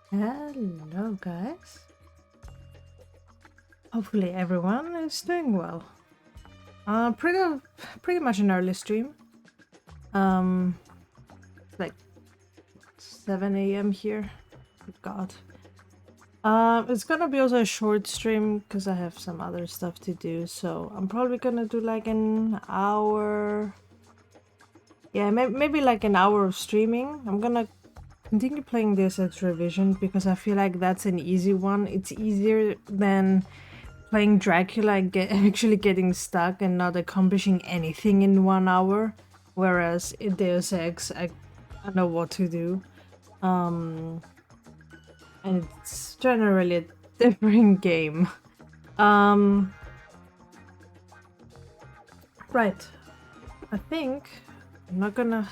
Hello guys. Hopefully everyone is doing well. Pretty much an early stream. It's like 7 a.m. here. Good God. It's gonna be also a short stream because I have some other stuff to do. So I'm probably gonna do like an hour. Yeah, maybe like an hour of streaming. I'm gonna continue playing Deus Ex Revision because I feel like that's an easy one. It's easier than playing Dracula and actually getting stuck and not accomplishing anything in 1 hour. Whereas in Deus Ex, I know what to do. And it's generally a different game. Right. I think I'm not gonna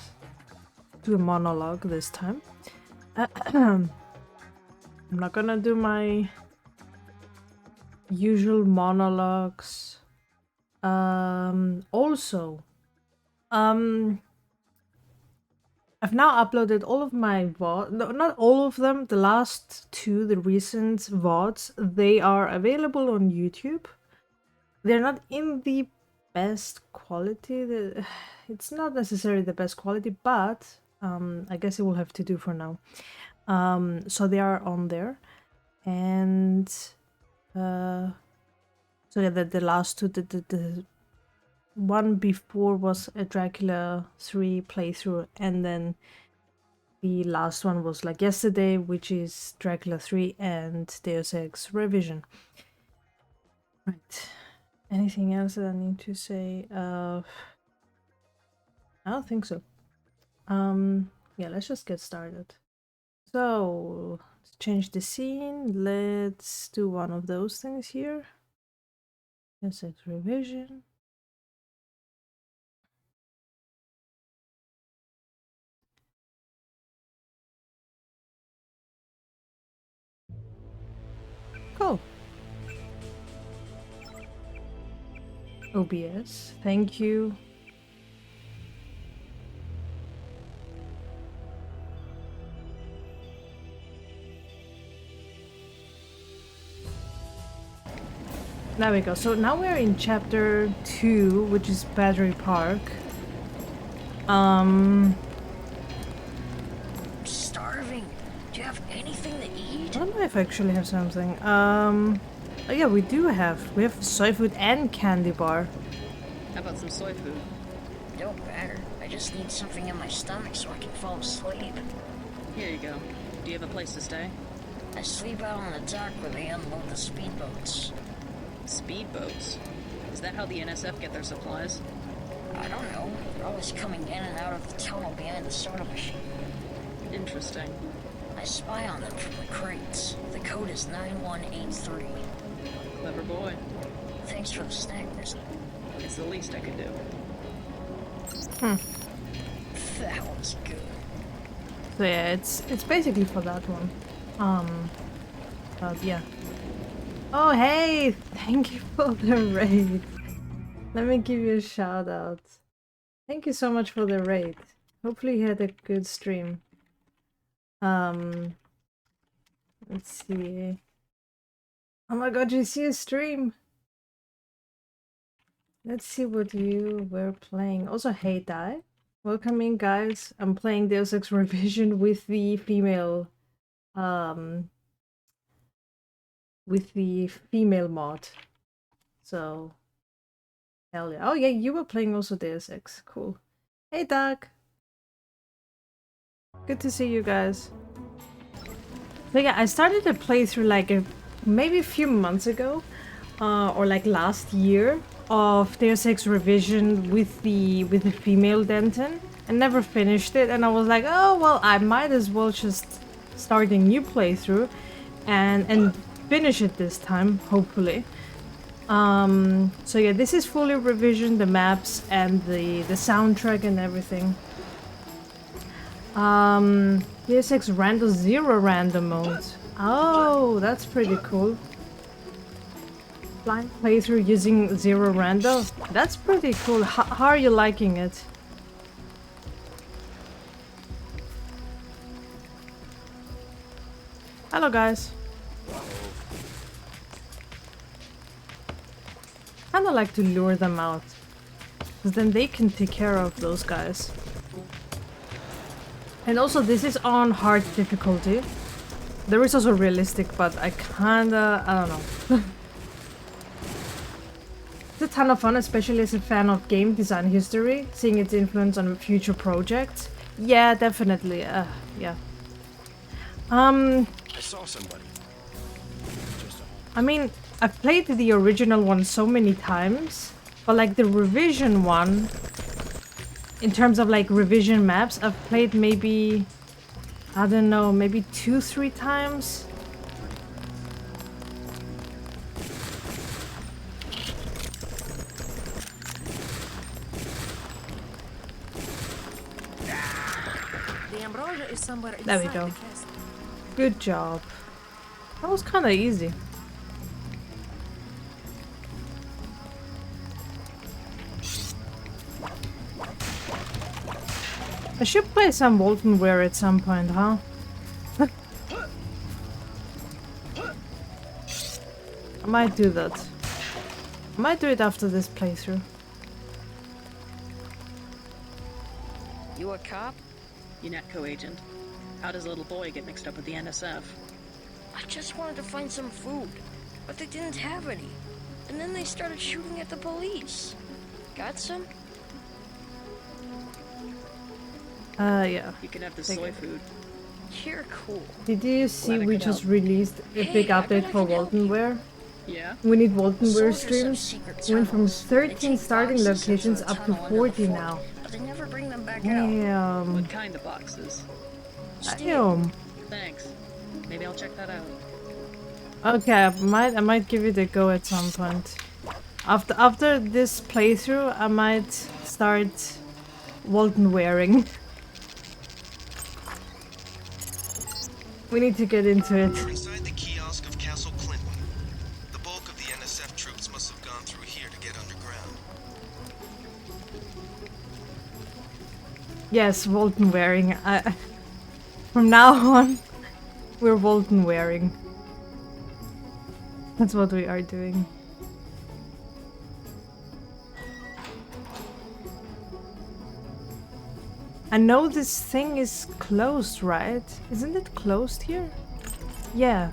do a monologue this time. I'm not gonna do my usual monologues. Also, I've now uploaded all of my VOD. No, not all of them. The last two, the recent VODs, they are available on YouTube. They're not in the best quality. It's not necessarily the best quality, but I guess it will have to do for now. So they are on there, and so yeah, the last two, the one before was a Dracula 3 playthrough, and then the last one was like yesterday, which is Dracula 3 and Deus Ex Revision. Right. Anything else that I need to say? I don't think so. Yeah, let's just get started. So, let's change the scene. Let's do one of those things here. Deus Ex Revision. Cool. OBS, thank you. There we go. So now we're in chapter 2, which is Battery Park. I'm starving. Do you have anything to eat? I don't know if I actually have something. Oh yeah, we do have. We have soy food and candy bar. How about some soy food? Don't matter. I just need something in my stomach so I can fall asleep. Here you go. Do you have a place to stay? I sleep out on the dock where they unload the speedboats. Speedboats? Is that how the NSF get their supplies? I don't know. They're always coming in and out of the tunnel behind the soda machine. Interesting. I spy on them from the crates. The code is 9183. Clever boy. Thanks for the snack, mister. It's the least I could do. That was good. So yeah, it's basically for that one. But yeah. Oh hey, thank you for the raid. Let me give you a shout out. Thank you so much for the raid. Hopefully you had a good stream. Let's see. Oh my god, you see a stream? Let's see what you were playing. Also, hey Dai. Welcome in, guys. I'm playing Deus Ex Revision with the female mod. So hell yeah. Oh yeah, you were playing also Deus Ex. Cool. Hey Doug. Good to see you guys. So yeah, I started a playthrough like maybe a few months ago, or like last year, of Deus Ex Revision with the female Denton. I never finished it, and I was like, oh well, I might as well just start a new playthrough, and finish it this time, hopefully. So yeah, this is fully revision, the maps and the soundtrack and everything. Deus Ex Random Zero random mode. Oh, that's pretty cool. Blind playthrough using zero random. That's pretty cool. How are you liking it? Hello, guys. Kinda like to lure them out. Because then they can take care of those guys. And also, this is on hard difficulty. There is also realistic, but I kinda... I don't know. It's a ton of fun, especially as a fan of game design history, seeing its influence on future projects. Yeah, definitely. Yeah. I saw somebody. I mean, I've played the original one so many times, but like the revision one, in terms of like revision maps, I've played maybe, I don't know, maybe 2-3 times. The ambrosia is somewhere There we inside go. the castle. Good job. That was kind of easy. I should play some Waltonware at some point, huh? I might do that. I might do it after this playthrough. You a cop? UNETCO agent. How does a little boy get mixed up with the NSF? I just wanted to find some food, but they didn't have any. And then they started shooting at the police. Got some? Yeah. You can have the Take soy it. food. You're cool. Did you see Glad I we could just help. released a Hey, big I bet update I for can help you. Waltonware? Yeah? We need Waltonware Soldiers have streams. secret Went from tunnels. They 13 take starting boxes into locations a up to tunnel under the 40 fort, now. but they never bring them back out. Damn. What kind of boxes? Damn. Thanks. Maybe I'll check that out. Okay, I might give it a go at some point. After this playthrough, I might start Walton wearing. We need to get into it. We're inside the kiosk of Castle Clinton. The bulk of the NSF troops must have gone through here to get underground. Yes, Walton wearing. From now on, we're Walton wearing. That's what we are doing. I know this thing is closed, right? Isn't it closed here? Yeah.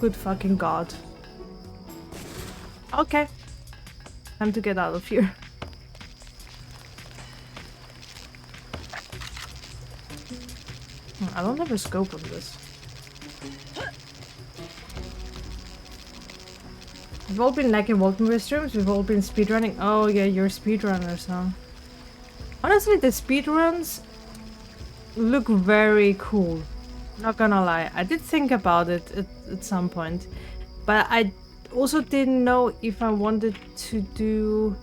Good fucking god. Okay. Time to get out of here. I don't have a scope on this. We've all been lacking Waltonware streams, we've all been speedrunning. Oh yeah, you're speedrunners, huh? Honestly, the speedruns look very cool. Not gonna lie. I did think about it at some point. But I also didn't know if I wanted to do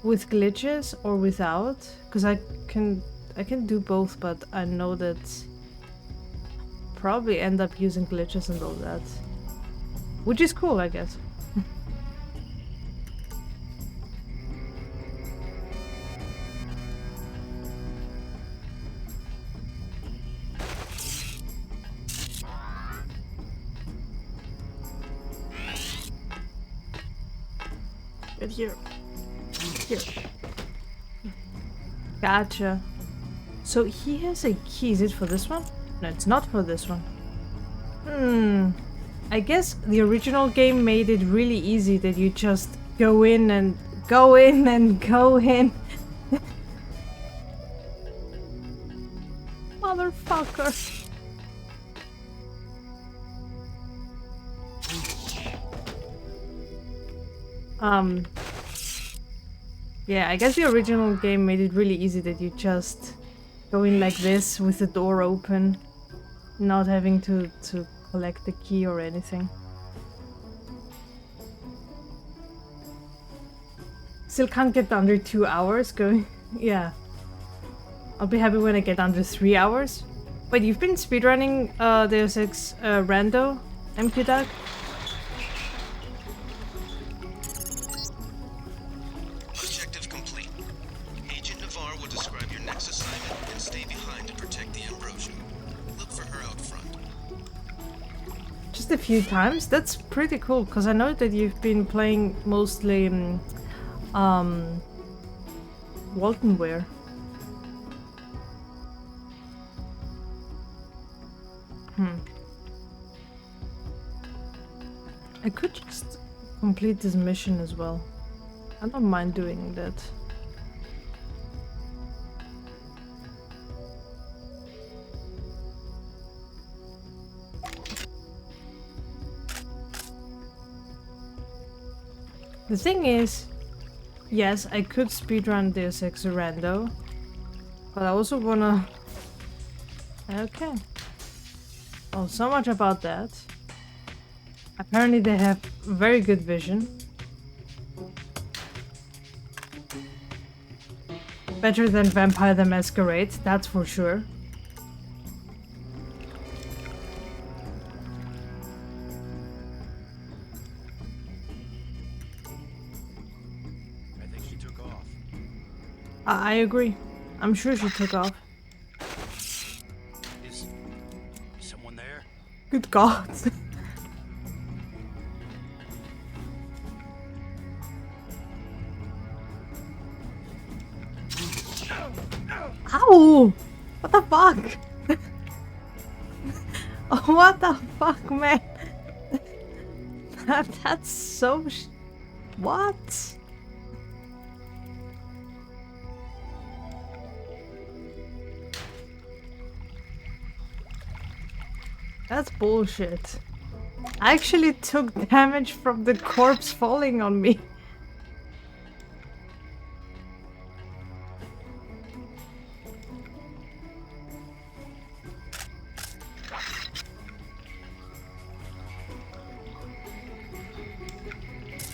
with glitches or without. Because I can do both, but I know that probably end up using glitches and all that. Which is cool, I guess. Get here. Here. Gotcha. So he has a key. Is it for this one? No, it's not for this one. I guess the original game made it really easy that you just go in and go in and go in. Motherfucker. Yeah, I guess the original game made it really easy that you just go in like this with the door open, not having to collect the key or anything. Still can't get under 2 hours going. Yeah. I'll be happy when I get under 3 hours. Wait, you've been speedrunning Deus Ex Rando, MQDuck? Objective complete. Agent Navarre will describe your next assignment and stay behind to protect the ambrosia. Look for her out front. a few times. That's pretty cool, because I know that you've been playing mostly Waltonware. I could just complete this mission as well. I don't mind doing that. The thing is, yes, I could speedrun Deus Ex Rando, but I also wanna... Okay. Oh, so much about that. Apparently they have very good vision. Better than Vampire the Masquerade, that's for sure. I think she took off. I agree. I'm sure she took off. Is someone there? Good God. Ow! What the fuck? Oh, what the fuck, man? That's so what? That's bullshit. I actually took damage from the corpse falling on me.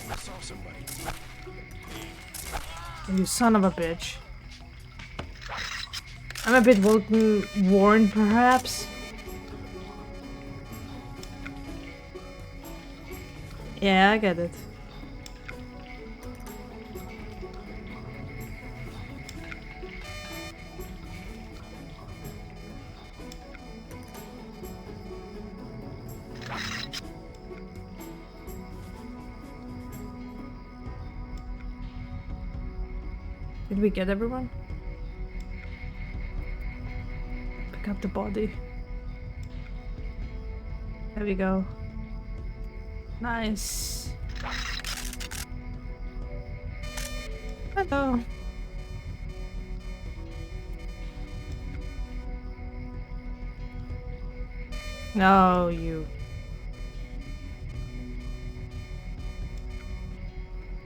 I saw somebody. You son of a bitch. I'm a bit worn, perhaps. Yeah, I get it. Did we get everyone? Pick up the body. There we go. Nice. Hello. No, you.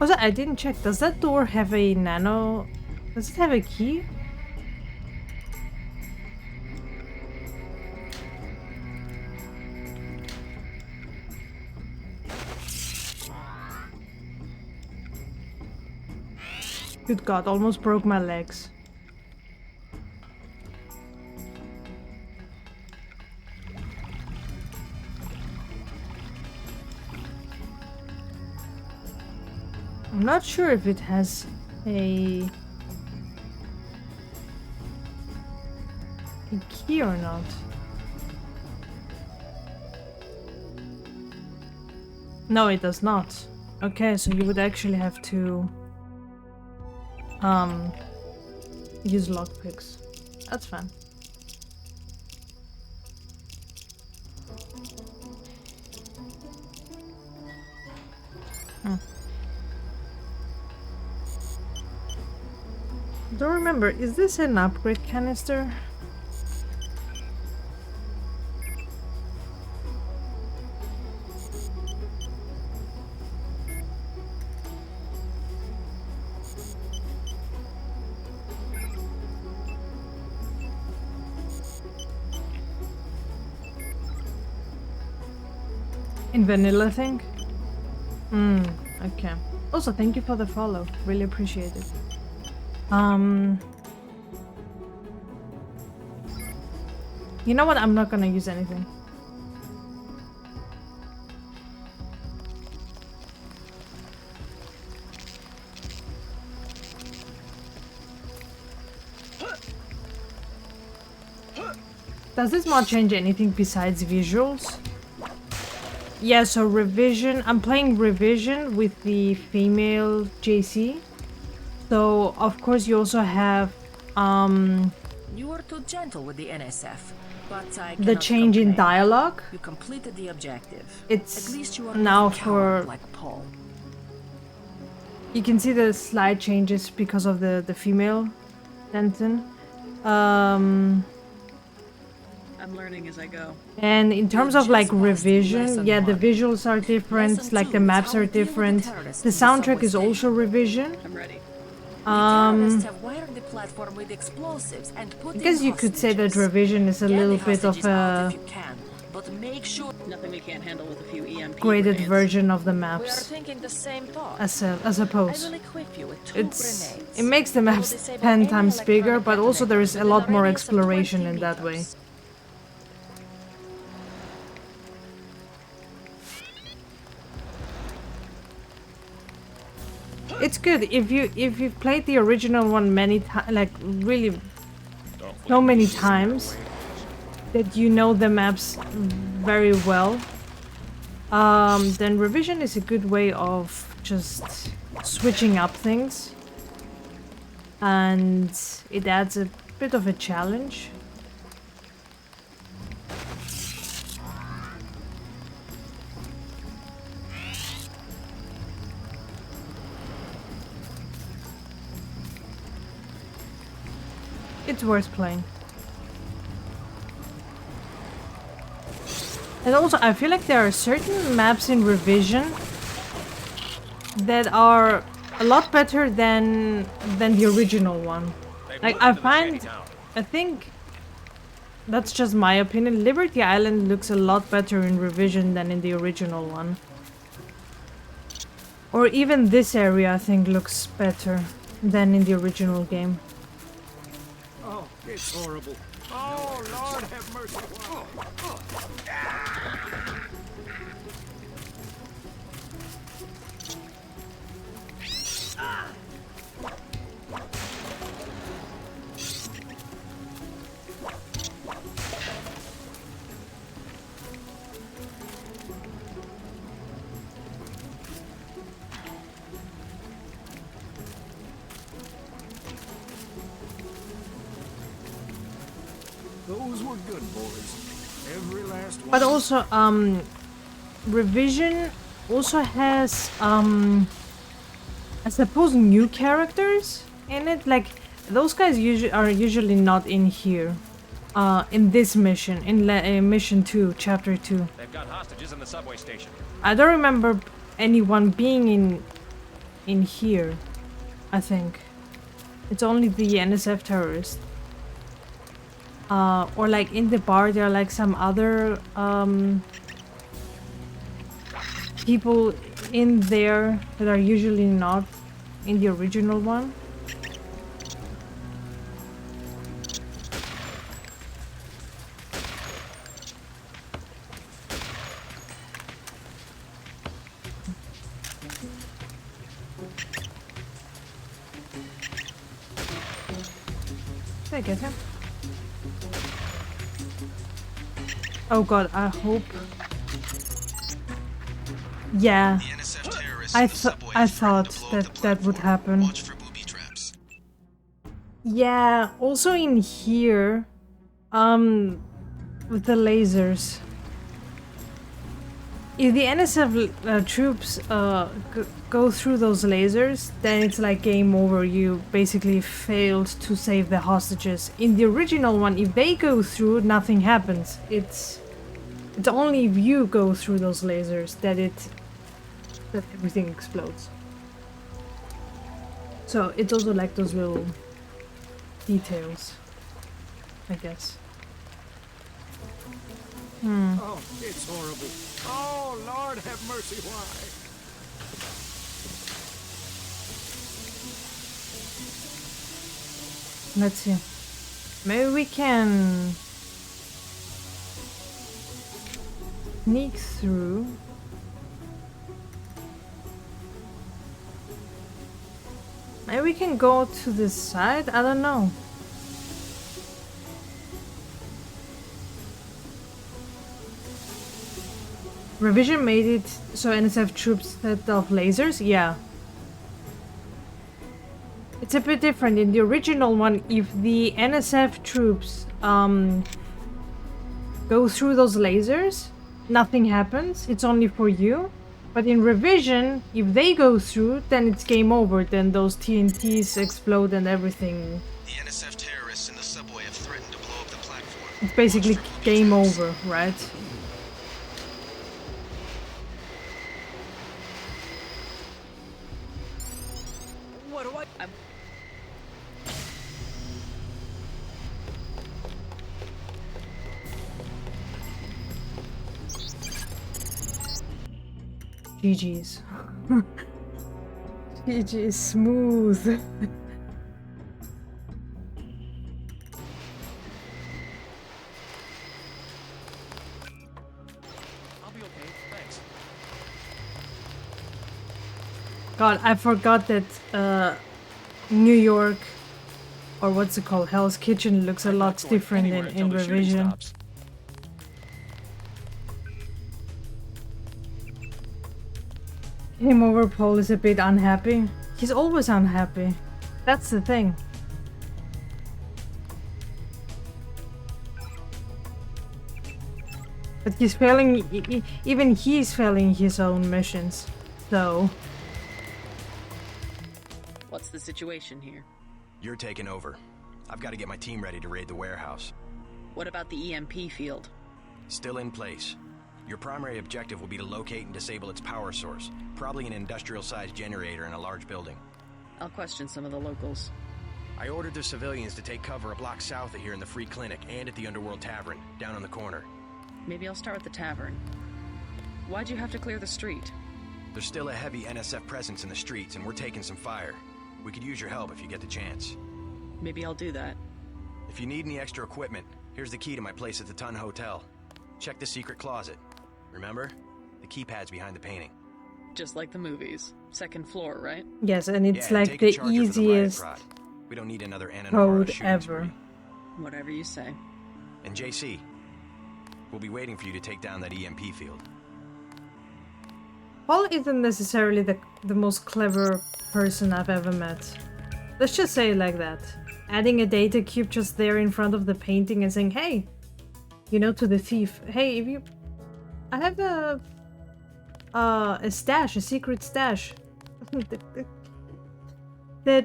Also, I didn't check. Does that door have a nano? Does it have a key? Good God, almost broke my legs. I'm not sure if it has a key or not. No, it does not. Okay, so you would actually have to use lockpicks. That's fine. Don't remember, is this an upgrade canister? In vanilla thing? Okay. Also, thank you for the follow. Really appreciate it. You know what? I'm not gonna use anything. Does this mod change anything besides visuals? Yeah, so Revision. I'm playing Revision with the female JC. So of course you also have You were too gentle with the NSF, but I the cannot change in complain. dialogue. You completed the objective. It's At least you are now not a coward for like Paul. you can see the slight changes because of the female Denton. Um I'm learning as I go. and in terms You of like just passed revision, lesson yeah, the 1. visuals are different, Lesson like the 2 is maps how are we deal with the different. terrorists The in the soundtrack subway is also station. revision. I'm ready. The terrorists Um have wired the platform with explosives and put I guess in you could say that hostages. revision is a Get little the bit of hostages out a if you can, but make sure Nothing we can't handle with a few EMP graded grenades. version of the we are maps, thinking the same thought. I I suppose. will equip you with 2 It grenades. makes the They will maps disable 10 any times bigger, electronic but also there is detonator a lot within more radius of exploration 20 in that way. meters. It's good if you've played the original one many times, like really so many times, that you know the maps very well. Then revision is a good way of just switching up things, and it adds a bit of a challenge. It's worth playing. And also, I feel like there are certain maps in Revision that are a lot better than the original one. Like, I think that's just my opinion. Liberty Island looks a lot better in Revision than in the original one. Or even this area, I think, looks better than in the original game. Oh, it's horrible. Oh, Lord have mercy. Those were good boys. Every last one. But also, Revision also has, I suppose, new characters in it. Like, those guys are usually not in here. In this mission, in mission 2, chapter 2. They've got hostages in the subway station. I don't remember anyone being in here, I think. It's only the NSF terrorist. Or like in the bar there are like some other people in there that are usually not in the original one. Did I get him? Oh god, I hope. Yeah, The NSF terrorists I in the subway I threatened thought to blow up the that would platform. happen. Watch for booby traps. Yeah, also in here, with the lasers. If the NSF troops go through those lasers, then it's like game over. You basically failed to save the hostages. In the original one, if they go through, nothing happens. It's only if you go through those lasers that everything explodes. So it's also like those little details, I guess. Oh, it's horrible. Oh, Lord have mercy, why? Let's see. Maybe we can sneak through. Maybe we can go to this side? I don't know. Revision made it so NSF troops set off lasers? Yeah. It's a bit different. In the original one, if the NSF troops go through those lasers, nothing happens. It's only for you. But in Revision, if they go through, then it's game over. Then those TNTs explode and everything. The NSF terrorists in the subway have threatened to blow up the platform. It's basically game over, right? What do I... GG's. GG's smooth. I'll be okay, thanks. God, I forgot that New York, or what's it called, Hell's Kitchen looks a I'm lot not going different anywhere in until the shooting Revision. stops. Game over Paul is a bit unhappy. He's always unhappy. That's the thing. But he's failing, even he's failing his own missions. So, What's the situation here? You're taking over. I've got to get my team ready to raid the warehouse. What about the EMP field? Still in place. Your primary objective will be to locate and disable its power source, probably an industrial-sized generator in a large building. I'll question some of the locals. I ordered the civilians to take cover a block south of here in the Free Clinic and at the Underworld Tavern, down on the corner. Maybe I'll start with the tavern. Why'd you have to clear the street? There's still a heavy NSF presence in the streets, and we're taking some fire. We could use your help if you get the chance. Maybe I'll do that. If you need any extra equipment, here's the key to my place at the Ton Hotel. Check the secret closet. Remember? The keypad's behind the painting. Just like the movies. Second floor, right? yes, and it's Yeah, like take a the charger for the riot easiest prod. We don't need another Anna code shooting ever. spree. Whatever you say. And JC, we'll be waiting for you to take down that EMP field. Paul isn't necessarily the most clever person I've ever met. Let's just say it like that. Adding a data cube just there in front of the painting and saying, hey, you know, to the thief, hey, if you... I have a stash, a secret stash. the pad,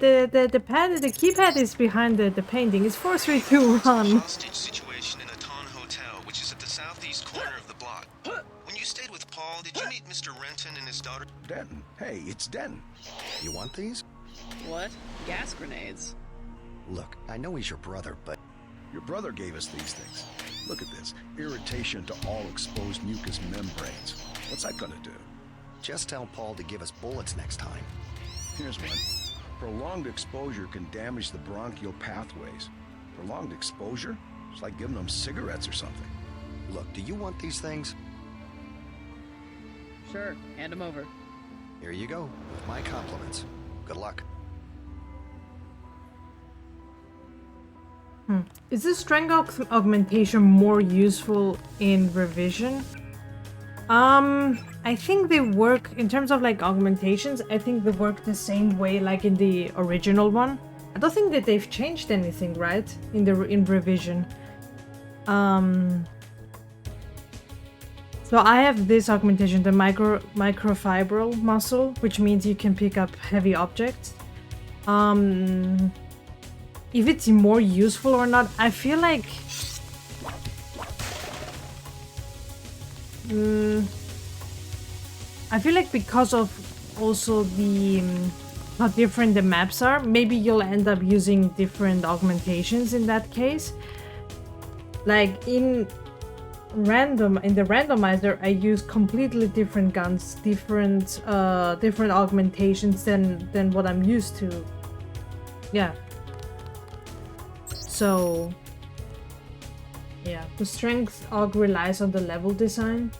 the keypad is behind the painting. It's 4321. Hostage situation in the Ton Hotel, which is at the southeast corner of the block. When you stayed with Paul, did you meet Mr. Renton and his daughter? Denton. Hey, it's Denton. You want these? What? Gas grenades? Look, I know he's your brother, but... Your brother gave us these things. Look at this. Irritation to all exposed mucous membranes. What's that gonna do? Just tell Paul to give us bullets next time. Here's one. Prolonged exposure can damage the bronchial pathways. Prolonged exposure? It's like giving them cigarettes or something. Look, do you want these things? Sure, hand them over. Here you go, with my compliments. Good luck. Is this strength augmentation more useful in Revision? I think they work, in terms of like augmentations, I think they work the same way like in the original one. I don't think that they've changed anything, right? In Revision. So I have this augmentation, the microfibril muscle, which means you can pick up heavy objects. If it's more useful or not, I feel like... I feel like because of also the... how different the maps are, maybe you'll end up using different augmentations in that case. Like in the randomizer, I use completely different guns, different augmentations than what I'm used to. Yeah. So, yeah, the strength aug relies on the level design.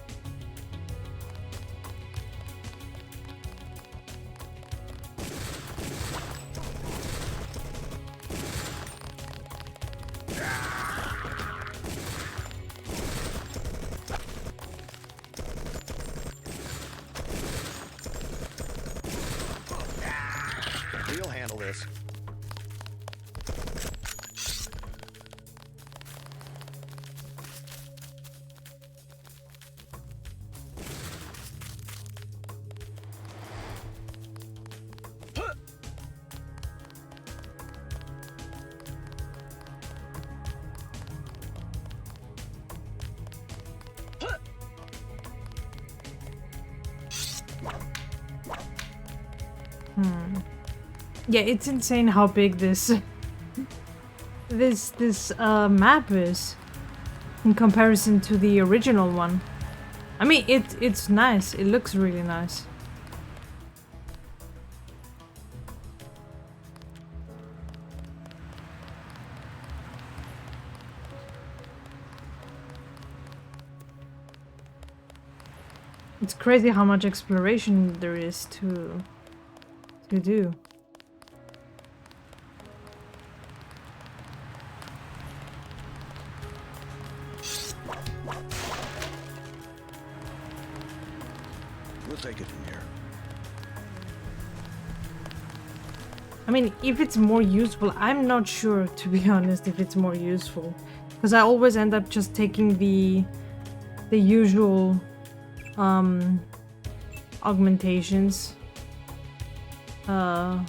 Yeah, it's insane how big this map is in comparison to the original one. I mean, it's nice. It looks really nice. It's crazy how much exploration there is to do. We'll take it from here. I mean, if it's more useful, I'm not sure, to be honest, if it's more useful. Because I always end up just taking the usual augmentations. That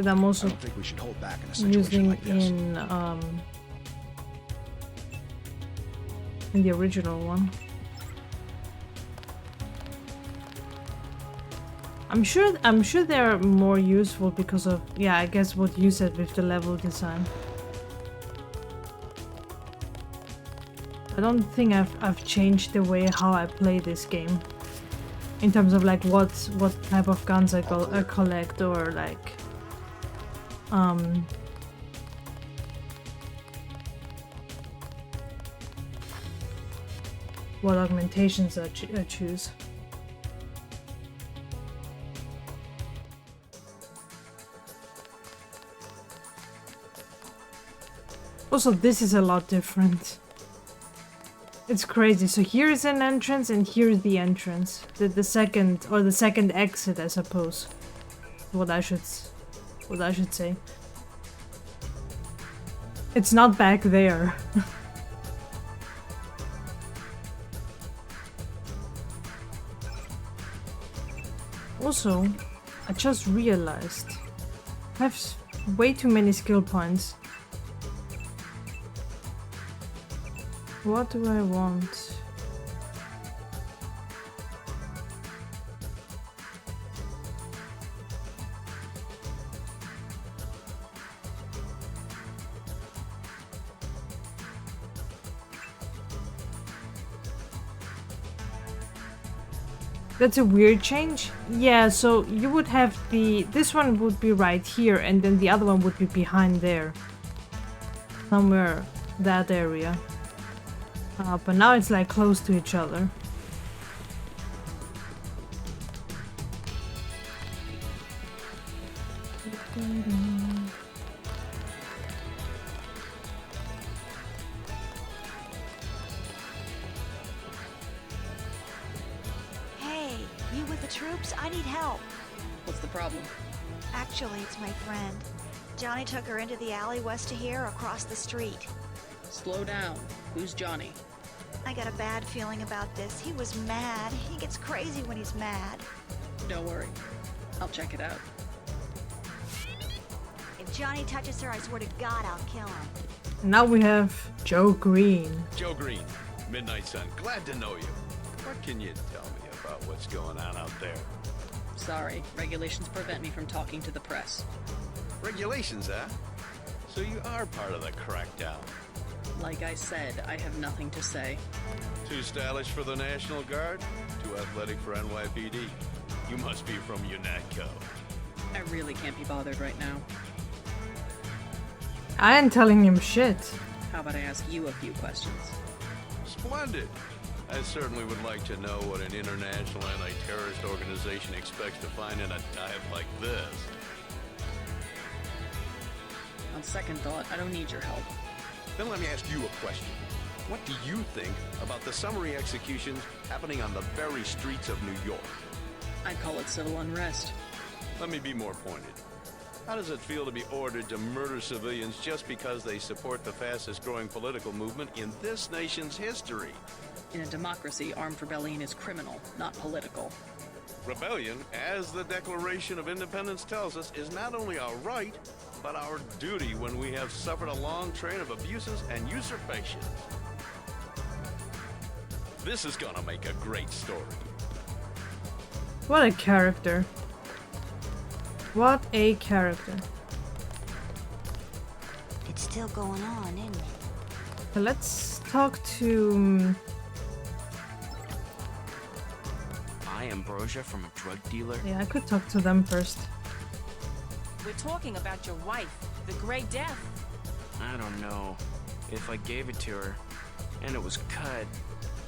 I'm also I don't think we should hold back in a situation using like this. in the original one. I'm sure they're more useful because of, yeah, I guess what you said with the level design. I don't think I've changed the way how I play this game in terms of like what type of guns I collect, or like what augmentations I choose. Also, this is a lot different. It's crazy. So here is an entrance and here is the entrance. The second exit, I suppose. What I should say. It's not back there. Also, I just realized I have way too many skill points. What do I want? That's a weird change. Yeah, so you would have this one would be right here, and then the other one would be behind there. Somewhere that area. But now it's like close to each other. Hey, you with the troops? I need help. What's the problem? Actually, it's my friend. Johnny took her into the alley west of here, across the street. Slow down. Who's Johnny? I got a bad feeling about this. He was mad. He gets crazy when he's mad. Don't worry. I'll check it out. If Johnny touches her, I swear to God I'll kill him. Now we have Joe Green. Joe Green, Midnight Sun. Glad to know you. What can you tell me about what's going on out there? Sorry, regulations prevent me from talking to the press. Regulations, huh? So you are part of the crackdown. Like I said, I have nothing to say. Too stylish for the National Guard? Too athletic for NYPD? You must be from UNATCO. I really can't be bothered right now. I ain't telling him shit. How about I ask you a few questions? Splendid. I certainly would like to know what an international anti-terrorist organization expects to find in a dive like this. On second thought, I don't need your help. Then let me ask you a question. What do you think about the summary executions happening on the very streets of New York? I call it civil unrest. Let me be more pointed. How does it feel to be ordered to murder civilians just because they support the fastest growing political movement in this nation's history? In a democracy, armed rebellion is criminal, not political. Rebellion, as the Declaration of Independence tells us, is not only our right, but our duty when we have suffered a long train of abuses and usurpations. This is gonna make a great story. What a character. What a character. It's still going on, isn't it? So let's talk to... I, Ambrosia, from a drug dealer? Yeah, I could talk to them first. We're talking about your wife, the Grey Death. I don't know. If I gave it to her, and it was cut...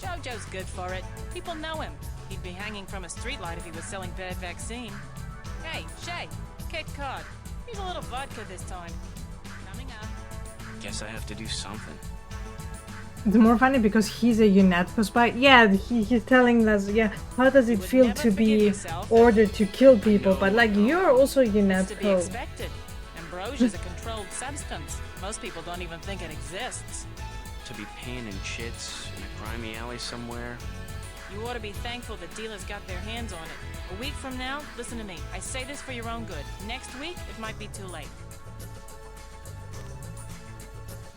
Jojo's good for it. People know him. He'd be hanging from a streetlight if he was selling bad vaccine. Hey, Shay, Cape Cod. Here's a little vodka this time. Coming up. Guess I have to do something. It's more funny because he's a UNATCO spy. Yeah, he's telling us, yeah, how does it feel to be ordered to kill people? But like, you're also It's to be UNATCO. expected. Ambrosia's a controlled substance. Most people don't even think it exists. To be paying in chits in a grimy alley somewhere. You ought to be thankful the dealers got their hands on it. A week from now, listen to me. I say this for your own good. Next week, it might be too late.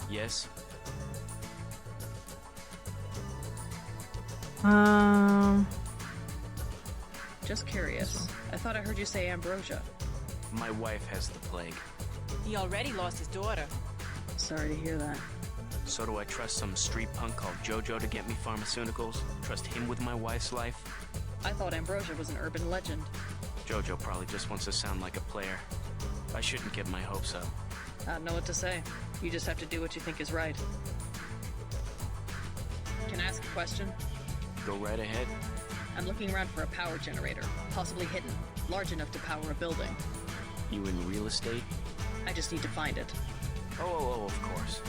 Yes? Just curious. I thought I heard you say Ambrosia. My wife has the plague. He already lost his daughter. Sorry to hear that. So do I trust some street punk called Jojo to get me pharmaceuticals? Trust him with my wife's life? I thought Ambrosia was an urban legend. Jojo probably just wants to sound like a player. I shouldn't get my hopes up. I don't know what to say. You just have to do what you think is right. Can I ask a question? Go right ahead. I'm looking around for a power generator, possibly hidden, large enough to power a building. You in real estate? I just need to find it. Oh, of course.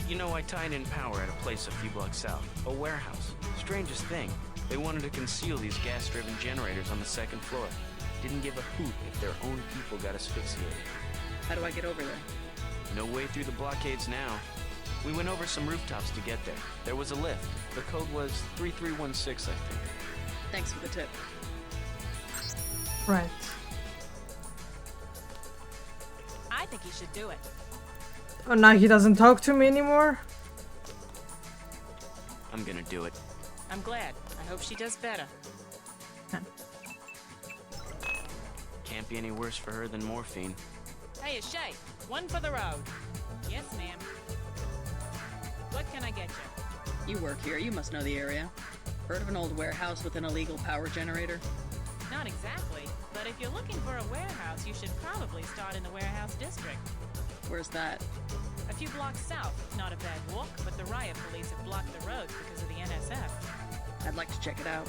You know, I tied in power at a place a few blocks south. A warehouse. Strangest thing. They wanted to conceal these gas-driven generators on the second floor. Didn't give a hoot if their own people got asphyxiated. How do I get over there? No way through the blockades now. We went over some rooftops to get there. There was a lift. The code was 3316, I think. Thanks for the tip. Right. I think he should do it. Oh, now he doesn't talk to me anymore? I'm gonna do it. I'm glad. I hope she does better. Can't be any worse for her than morphine. Hey, Shay, one for the road. Yes, ma'am. What can I get you? You work here. You must know the area. Heard of an old warehouse with an illegal power generator? Not exactly, but if you're looking for a warehouse, you should probably start in the warehouse district. Where's that? A few blocks south. Not a bad walk, but the riot police have blocked the roads because of the NSF. I'd like to check it out.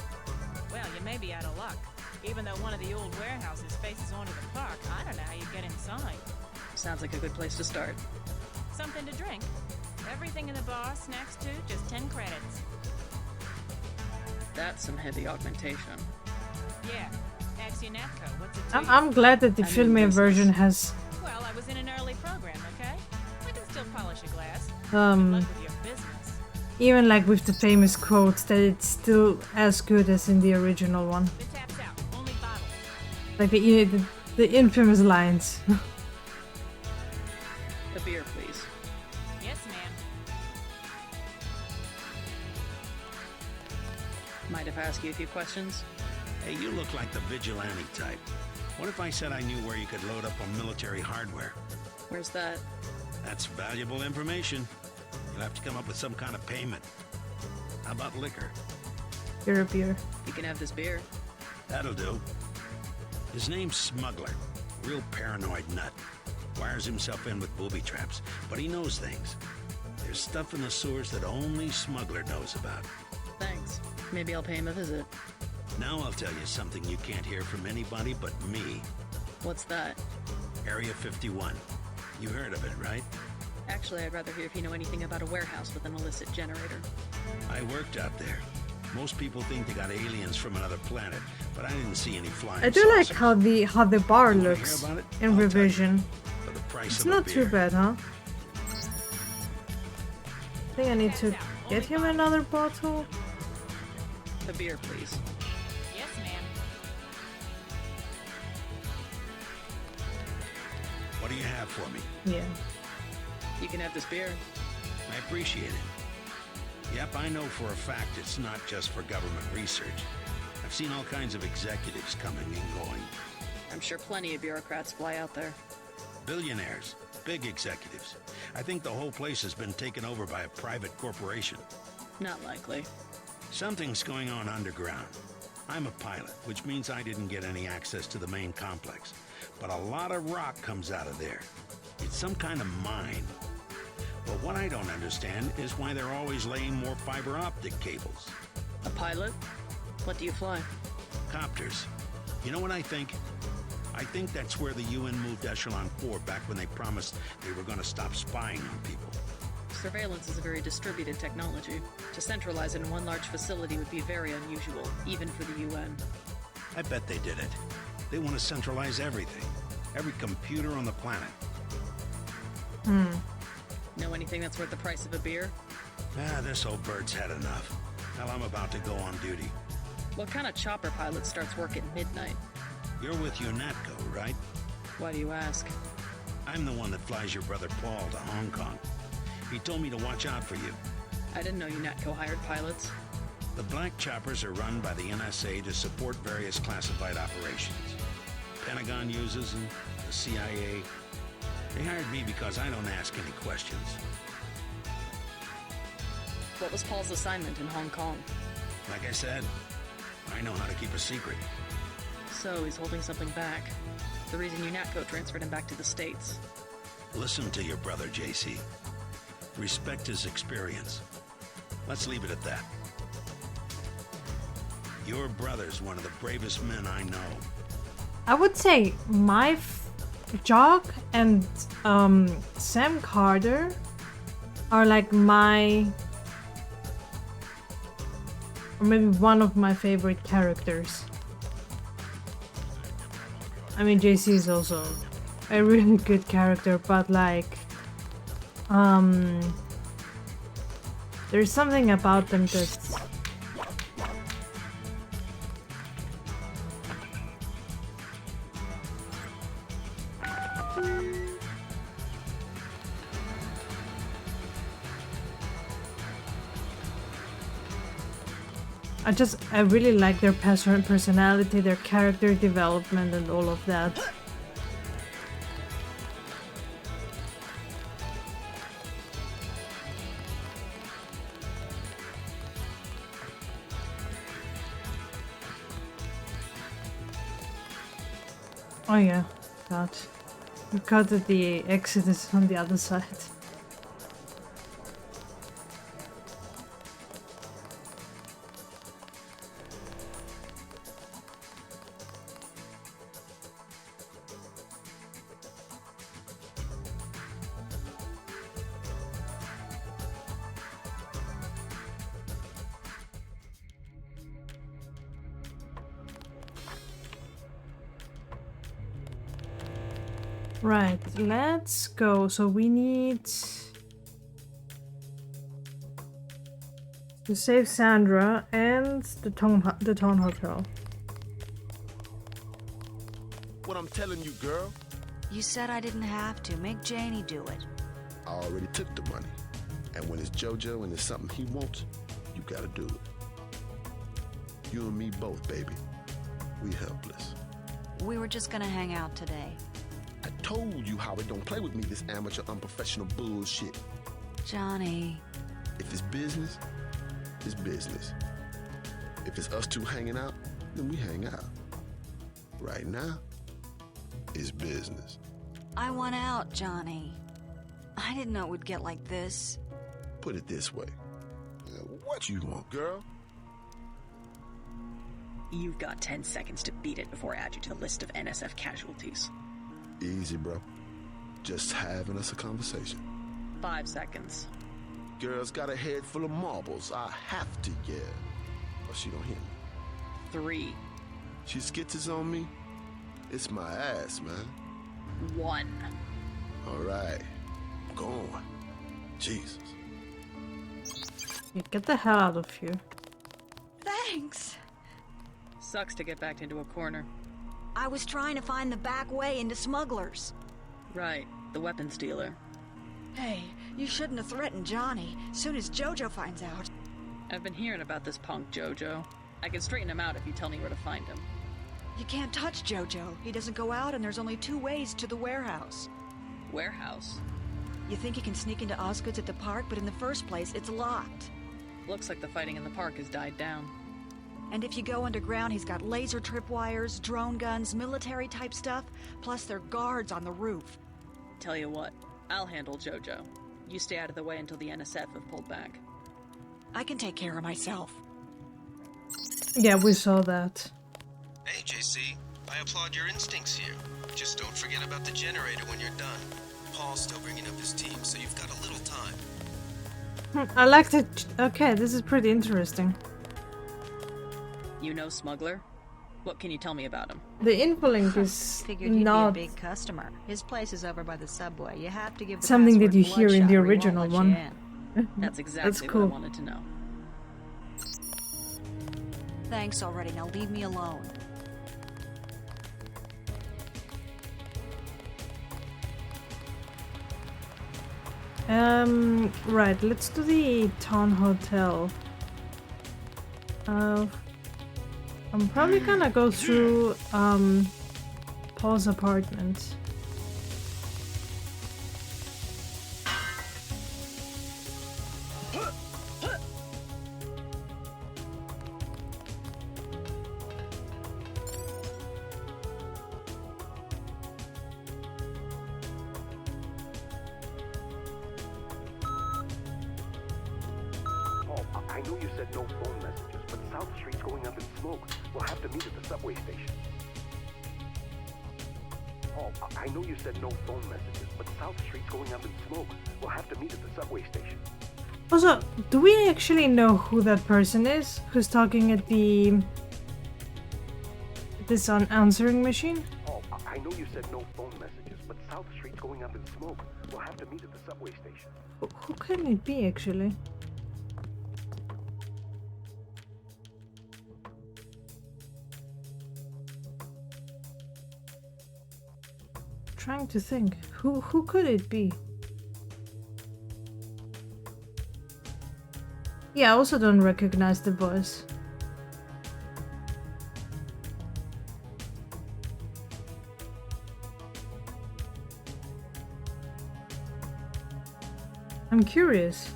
Well, you may be out of luck. Even though one of the old warehouses faces onto the park, I don't know how you get inside. Sounds like a good place to start. Something to drink. Everything in the bar, snacks too, just 10 credits. That's some heavy augmentation. Yeah. Ask your Natco, what's it to you? I'm glad that the filming version has Well, I was in an early program, okay? I can still polish a glass. Um, Good luck with your business. even like with the famous quotes that it's still as good as in the original one. The tap's out. Only bottles. Like the infamous lines. A beer, please. Yes, ma'am. Mind if I ask you a few questions? Hey, you look like the vigilante type. What if I said I knew where you could load up on military hardware? Where's that? That's valuable information. You'll have to come up with some kind of payment. How about liquor? You're a beer. You can have this beer. That'll do. His name's Smuggler. Real paranoid nut. Wires himself in with booby traps, but he knows things. There's stuff in the sewers that only Smuggler knows about. Thanks. Maybe I'll pay him a visit. Now I'll tell you something you can't hear from anybody but me. What's that? Area 51. You heard of it, right? Actually, I'd rather hear if you know anything about a warehouse with an illicit generator. I worked out there. Most people think they got aliens from another planet, but I didn't see any flying I do like how the bar You wanna looks hear about it? in I'll tell you. revision. For the price It's of a not too beer. bad, huh? I think I need to get him another bottle. A beer, please. Yes, ma'am. What do you have for me? Yeah. You can have this beer. I appreciate it. Yep, I know for a fact it's not just for government research. I've seen all kinds of executives coming and going. I'm sure plenty of bureaucrats fly out there. Billionaires, big executives. I think the whole place has been taken over by a private corporation. Not likely. Something's going on underground. I'm a pilot, which means I didn't get any access to the main complex. But a lot of rock comes out of there. It's some kind of mine. But what I don't understand is why they're always laying more fiber optic cables. A pilot? What do you fly? Copters. You know what I think? I think that's where the UN moved Echelon 4 back when they promised they were going to stop spying on people. Surveillance is a very distributed technology. To centralize it in one large facility would be very unusual, even for the UN. I bet they did it. They want to centralize everything. Every computer on the planet. Know anything that's worth the price of a beer? This old bird's had enough. Hell, I'm about to go on duty. What kind of chopper pilot starts work at midnight? You're with UNATCO, right? Why do you ask? I'm the one that flies your brother Paul to Hong Kong. He told me to watch out for you. I didn't know UNATCO hired pilots. The black choppers are run by the NSA to support various classified operations. Pentagon uses them, the CIA. They hired me because I don't ask any questions. What was Paul's assignment in Hong Kong? Like I said, I know how to keep a secret. So he's holding something back. The reason UNATCO transferred him back to the States. Listen to your brother, JC. Respect his experience. Let's leave it at that. Your brother's one of the bravest men I know. I would say my Jock and Sam Carter are like my, or maybe one of my favorite characters. I mean, JC is also a really good character, but like there's something about them that's I really like their personality, their character development and all of that. Oh yeah, that. We got that the exit is on the other side. Right, let's go. So we need to save Sandra and the town hotel. What I'm telling you, girl. You said I didn't have to. Make Janie do it. I already took the money. And when it's JoJo and it's something he wants, you gotta do it. You and me both, baby. We helpless. We were just gonna hang out today. I told you how it don't play with me, this amateur unprofessional bullshit. Johnny. If it's business, it's business. If it's us two hanging out, then we hang out. Right now, it's business. I want out, Johnny. I didn't know it would get like this. Put it this way. What you want, girl? You've got 10 seconds to beat it before I add you to the list of NSF casualties. Easy, bro. Just having us a conversation. 5 seconds. Girl's got a head full of marbles. I have to yell. Or she don't hear me. 3. She skitters on me. It's my ass, man. 1. All right. I'm going. Jesus. Yeah, get the hell out of here. Thanks. Sucks to get backed into a corner. I was trying to find the back way into smugglers. Right, the weapons dealer. Hey, you shouldn't have threatened Johnny. Soon as JoJo finds out. I've been hearing about this punk Jojo. I can straighten him out if you tell me where to find him. You can't touch Jojo. He doesn't go out, and there's only 2 ways to the warehouse. Warehouse? You think you can sneak into Osgood's at the park, but in the first place, it's locked. Looks like the fighting in the park has died down. And if you go underground, he's got laser tripwires, drone guns, military-type stuff, plus there are guards on the roof. Tell you what, I'll handle Jojo. You stay out of the way until the NSF have pulled back. I can take care of myself. Yeah, we saw that. Hey, JC. I applaud your instincts here. Just don't forget about the generator when you're done. Paul's still bringing up his team, so you've got a little time. I liked it. Okay, this is pretty interesting. You know Smuggler? What can you tell me about him? The infolink is Figured you'd not be a big customer. His place is over by the subway. You have to give the something that password you hear in Bloodshot the or he won't original let you one. in. That's exactly cool. what I wanted to know. Thanks already. Now leave me alone. Right, let's do the town hotel. I'm probably gonna go through, Paul's apartment. I know you said no phone messages, but South Street's going up in smoke. We'll have to meet at the subway station. Oh, I know you said no phone messages, but South Street's going up in smoke. We'll have to meet at the subway station. Also, do we actually know who that person is who's talking at this answering machine? Oh, I know you said no phone messages, but South Street's going up in smoke. We'll have to meet at the subway station. Who can it be, actually? Trying to think. Who could it be? Yeah, I also don't recognize the voice. I'm curious.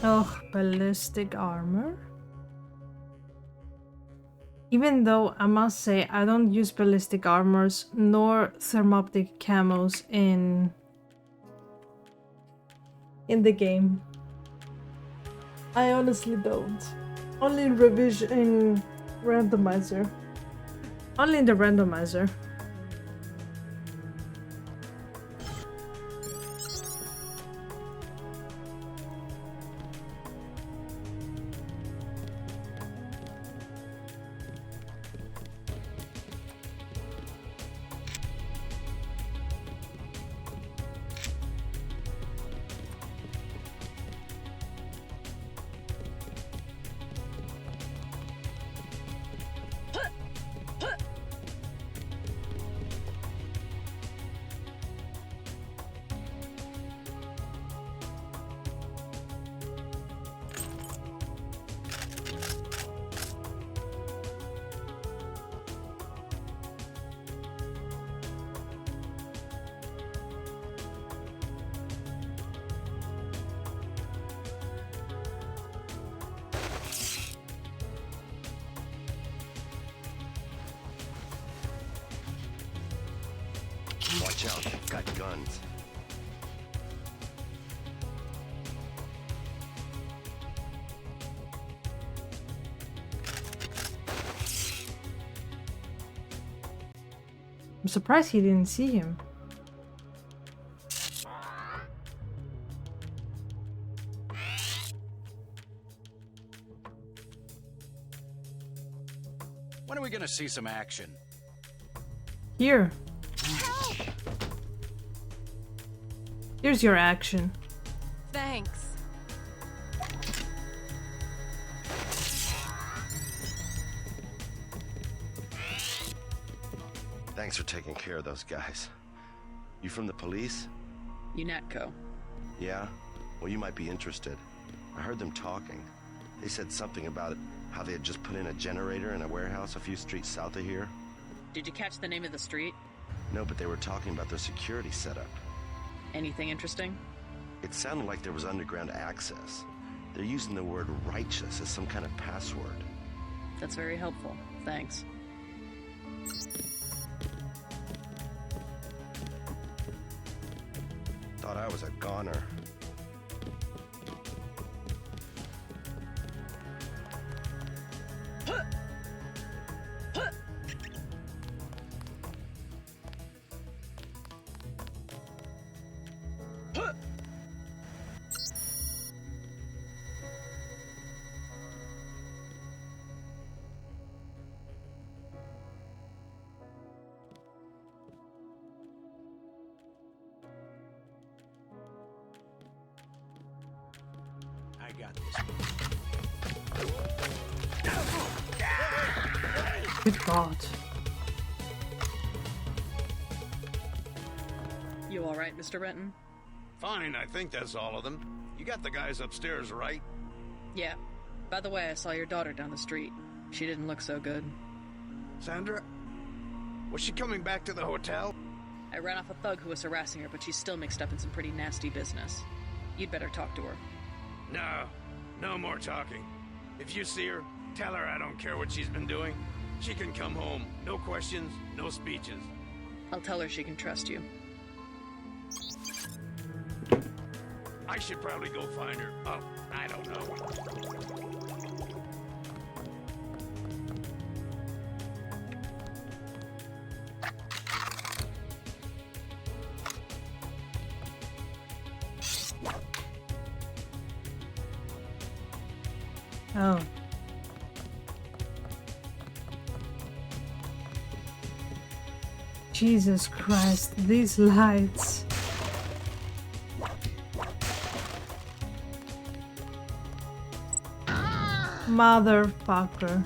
Oh, ballistic armor. Even though I must say I don't use ballistic armors nor thermoptic camos in the game. I honestly don't. Only in revision, in randomizer. Only in the randomizer. Watch out, got guns. I'm surprised he didn't see him. When are we gonna see some action? Here. Here's your action. Thanks. Thanks for taking care of those guys. You from the police? UNATCO. Yeah? Well, you might be interested. I heard them talking. They said something about how they had just put in a generator in a warehouse a few streets south of here. Did you catch the name of the street? No, but they were talking about their security setup. Anything interesting? It sounded like there was underground access. They're using the word righteous as some kind of password. That's very helpful. Thanks. Thought I was a goner. I got this. Good God. You alright, Mr. Renton? Fine, I think that's all of them. You got the guys upstairs, right? Yeah. By the way, I saw your daughter down the street. She didn't look so good. Sandra? Was she coming back to the hotel? I ran off a thug who was harassing her, but she's still mixed up in some pretty nasty business. You'd better talk to her. No more talking. If you see her, tell her I don't care what she's been doing. She can come home. No questions, no speeches. I'll tell her she can trust you. I should probably go find her. Oh, I don't know. Oh. Jesus Christ, these lights. Motherfucker.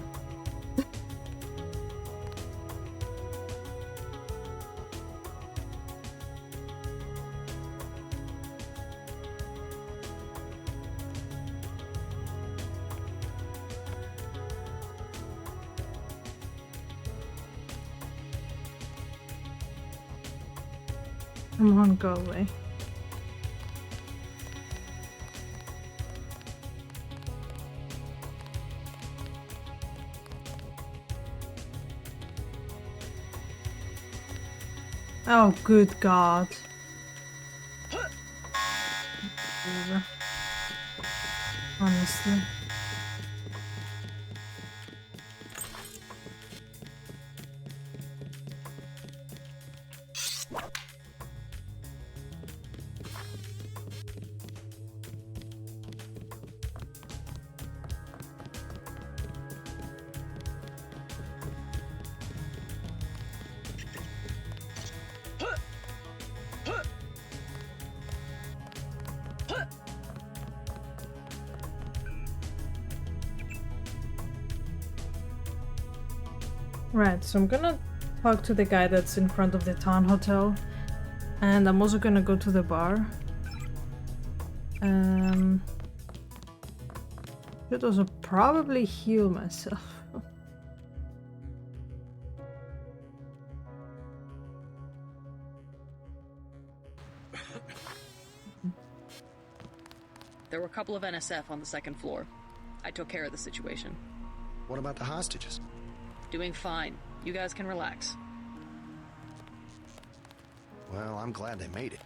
Come on, go away. Oh, good God. Whatever. Honestly. Right, so I'm gonna talk to the guy that's in front of the town hotel, and I'm also gonna go to the bar. Should also probably heal myself. There were a couple of NSF on the second floor. I took care of the situation. What about the hostages? Doing fine. You guys can relax. Well, I'm glad they made it.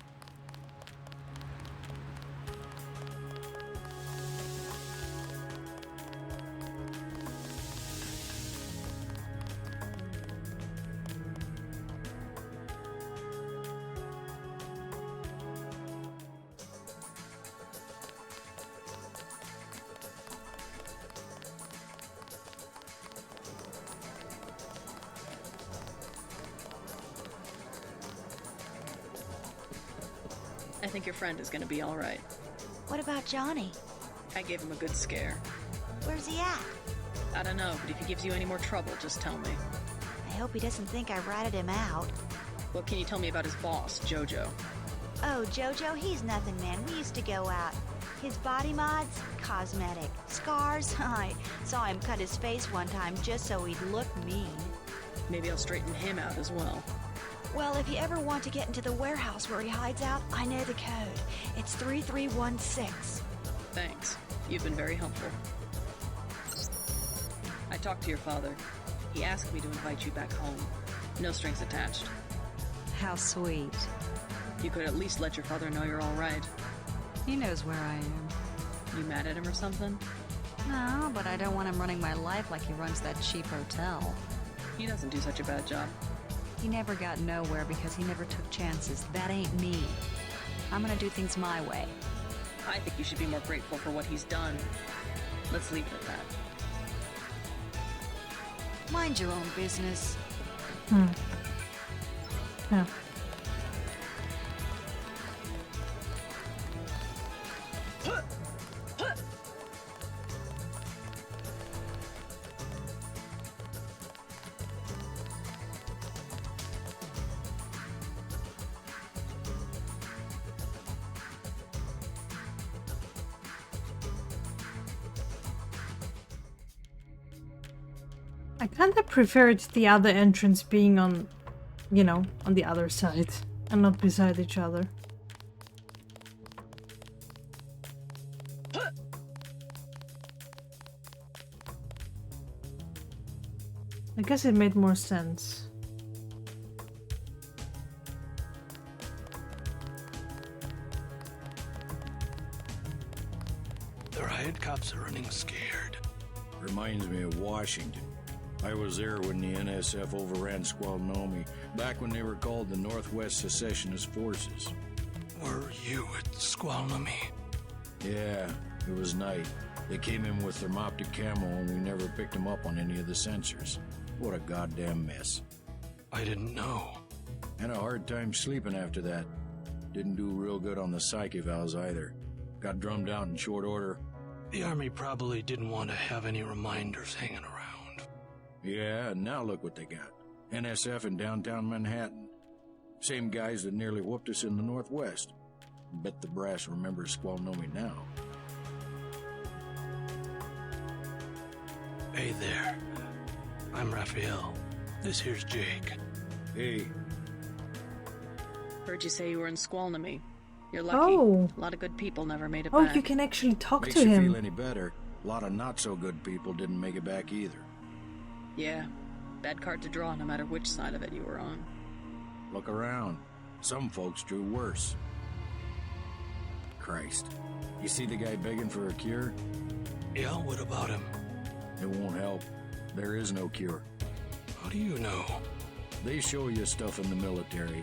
think your friend is gonna be alright. What about Johnny? I gave him a good scare. Where's he at? I don't know, but if he gives you any more trouble, just tell me. I hope he doesn't think I ratted him out. What can you tell me about his boss, Jojo? Oh, Jojo, he's nothing, man. We used to go out. His body mods? Cosmetic. Scars? I saw him cut his face one time just so he'd look mean. Maybe I'll straighten him out as well. Well, if you ever want to get into the warehouse where he hides out, I know the code. It's 3316. Thanks. You've been very helpful. I talked to your father. He asked me to invite you back home. No strings attached. How sweet. You could at least let your father know you're alright. He knows where I am. You mad at him or something? No, but I don't want him running my life like he runs that cheap hotel. He doesn't do such a bad job. He never got nowhere because he never took chances. That ain't me. I'm gonna do things my way. I think you should be more grateful for what he's done. Let's leave it at that. Mind your own business. Yeah. I kinda preferred the other entrance being on, you know, on the other side and not beside each other. I guess it made more sense. The riot cops are running scared. Reminds me of Washington. I was there when the NSF overran Squalnomi, back when they were called the Northwest Secessionist Forces. Were you at Squalnomi? Yeah, it was night. They came in with thermoptic camo and we never picked them up on any of the sensors. What a goddamn mess. I didn't know. Had a hard time sleeping after that. Didn't do real good on the psyche valves either. Got drummed out in short order. The Army probably didn't want to have any reminders hanging around. Yeah, and now look what they got. NSF in downtown Manhattan. Same guys that nearly whooped us in the Northwest. Bet the brass remembers Squalnomi now. Hey there. I'm Raphael. This here's Jake. Hey. Heard you say you were in Squalnomi. You're lucky. Oh. A lot of good people never made it Oh, back. you can actually talk Makes to you him. feel any better. A lot of not so good people didn't make it back either. Yeah. Bad card to draw no matter which side of it you were on. Look around. Some folks drew worse. Christ. You see the guy begging for a cure? Yeah, what about him? It won't help. There is no cure. How do you know? They show you stuff in the military.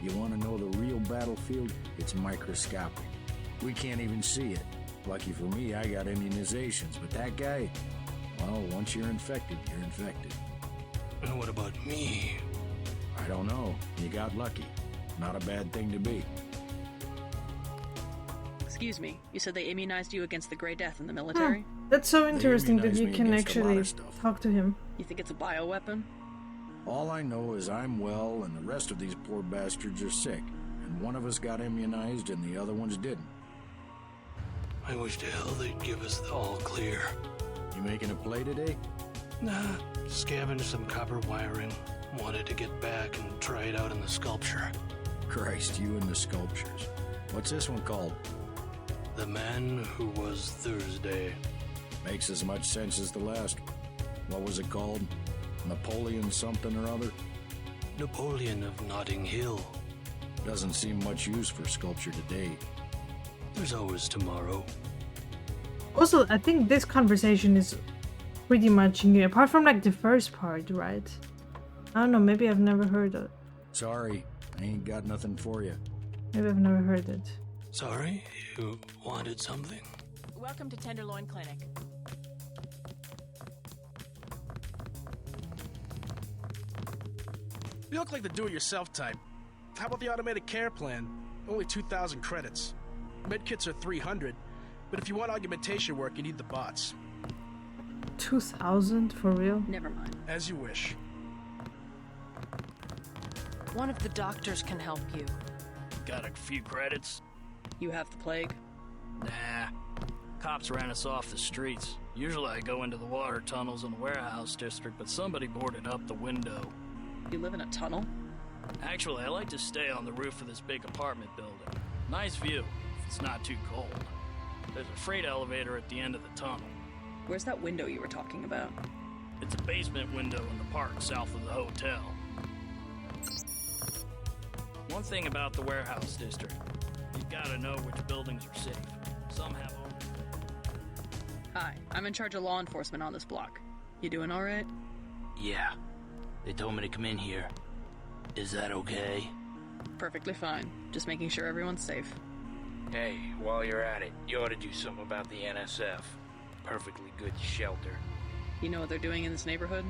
You want to know the real battlefield? It's microscopic. We can't even see it. Lucky for me, I got immunizations, but that guy, well, once you're infected, you're infected. And what about me? I don't know. You got lucky. Not a bad thing to be. Excuse me, you said they immunized you against the Grey Death in the military? That's so interesting that immunized you me can against a lot actually of stuff. talk to him. You think it's a bioweapon? All I know is I'm well and the rest of these poor bastards are sick. And one of us got immunized and the other ones didn't. I wish to hell they'd give us the all clear. You making a play today? Nah, scavenged some copper wiring. Wanted to get back and try it out in the sculpture. Christ, you and the sculptures. What's this one called? The Man Who Was Thursday. Makes as much sense as the last one. What was it called? Napoleon something or other? Napoleon of Notting Hill. Doesn't seem much use for sculpture today. There's always tomorrow. Also, I think this conversation is pretty much new, apart from like the first part, right? I don't know, maybe I've never heard it. Sorry, I ain't got nothing for you. Maybe I've never heard it. Sorry, you wanted something? Welcome to Tenderloin Clinic. You look like the do-it-yourself type. How about the automated care plan? Only 2,000 credits. Medkits are 300, but if you want augmentation work, you need the bots. 2,000 for real? Never mind. As you wish. One of the doctors can help you. Got a few credits? You have the plague? Nah. Cops ran us off the streets. Usually I go into the water tunnels in the warehouse district, but somebody boarded up the window. You live in a tunnel? Actually, I like to stay on the roof of this big apartment building. Nice view, if it's not too cold. There's a freight elevator at the end of the tunnel. Where's that window you were talking about? It's a basement window in the park south of the hotel. One thing about the warehouse district, you've got to know which buildings are safe. Some have them. Hi, I'm in charge of law enforcement on this block. You doing alright? Yeah. They told me to come in here. Is that okay? Perfectly fine. Just making sure everyone's safe. Hey, while you're at it, you ought to do something about the NSF. Perfectly good shelter. You know what they're doing in this neighborhood?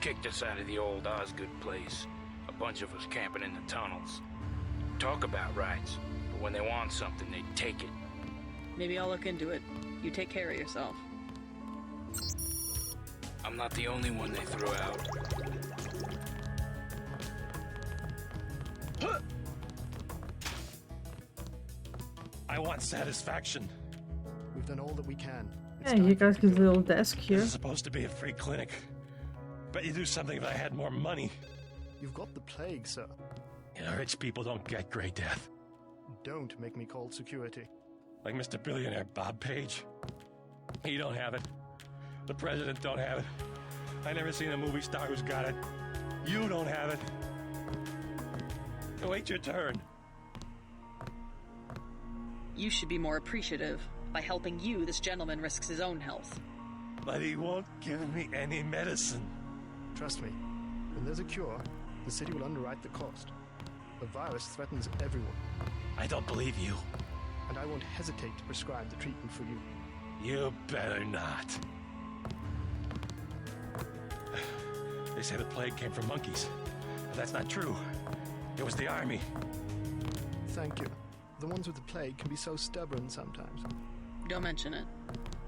Kicked us out of the old Osgood place. A bunch of us camping in the tunnels. Talk about rights, but when they want something, they take it. Maybe I'll look into it. You take care of yourself. I'm not the only one they threw out. I want satisfaction. We've done all that we can. Yeah, you got his little desk here. This is supposed to be a free clinic. Bet you'd do something if I had more money. You've got the plague, sir. You know, rich people don't get gray death. Don't make me call security. Like Mr. Billionaire Bob Page. He don't have it. The president don't have it. I never seen a movie star who's got it. You don't have it. Wait your turn. You should be more appreciative. By helping you, this gentleman risks his own health. But he won't give me any medicine. Trust me, when there's a cure, the city will underwrite the cost. The virus threatens everyone. I don't believe you. And I won't hesitate to prescribe the treatment for you. You better not. They say the plague came from monkeys, but that's not true. It was the army. Thank you. The ones with the plague can be so stubborn sometimes. Don't mention it.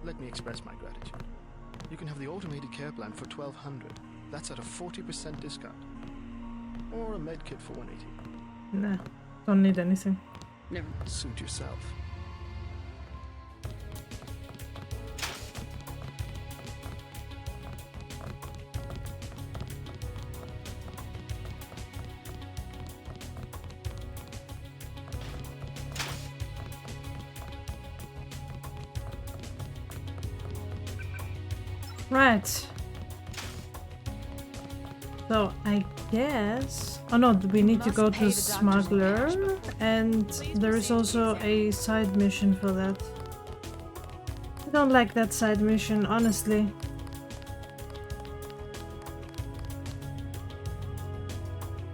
Let me express my gratitude. You can have the automated care plan for $1,200. That's at a 40% discount. Or a med kit for $180. Nah, don't need anything. Never. Suit yourself. Right. So I guess... Oh no, we need to go to Smuggler, and there is also a side mission for that. I don't like that side mission, honestly.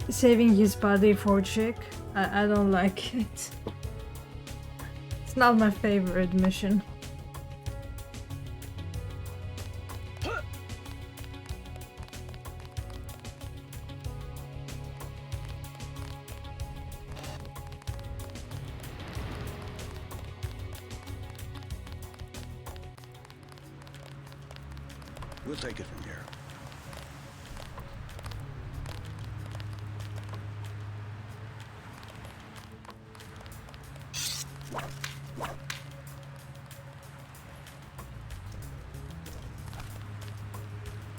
Saving his body for chick. I don't like it. It's not my favorite mission. We'll take it from here.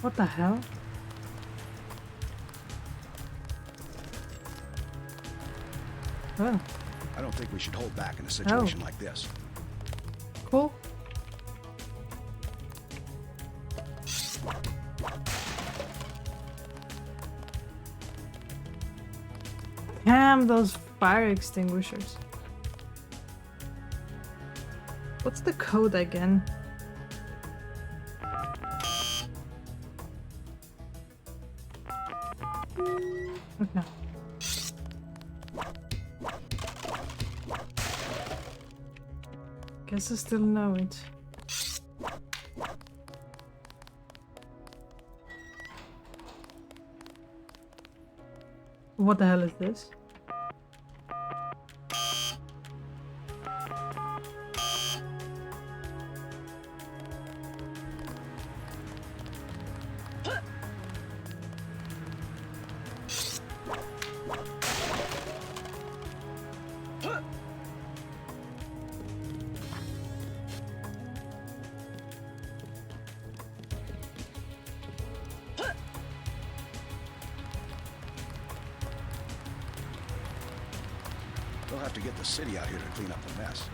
What the hell? Oh. I don't think we should hold back in a situation like this. Cool. Damn, those fire extinguishers. What's the code again? Okay. Guess I still know it. What the hell is this? They'll have to get the city out here to clean up the mess.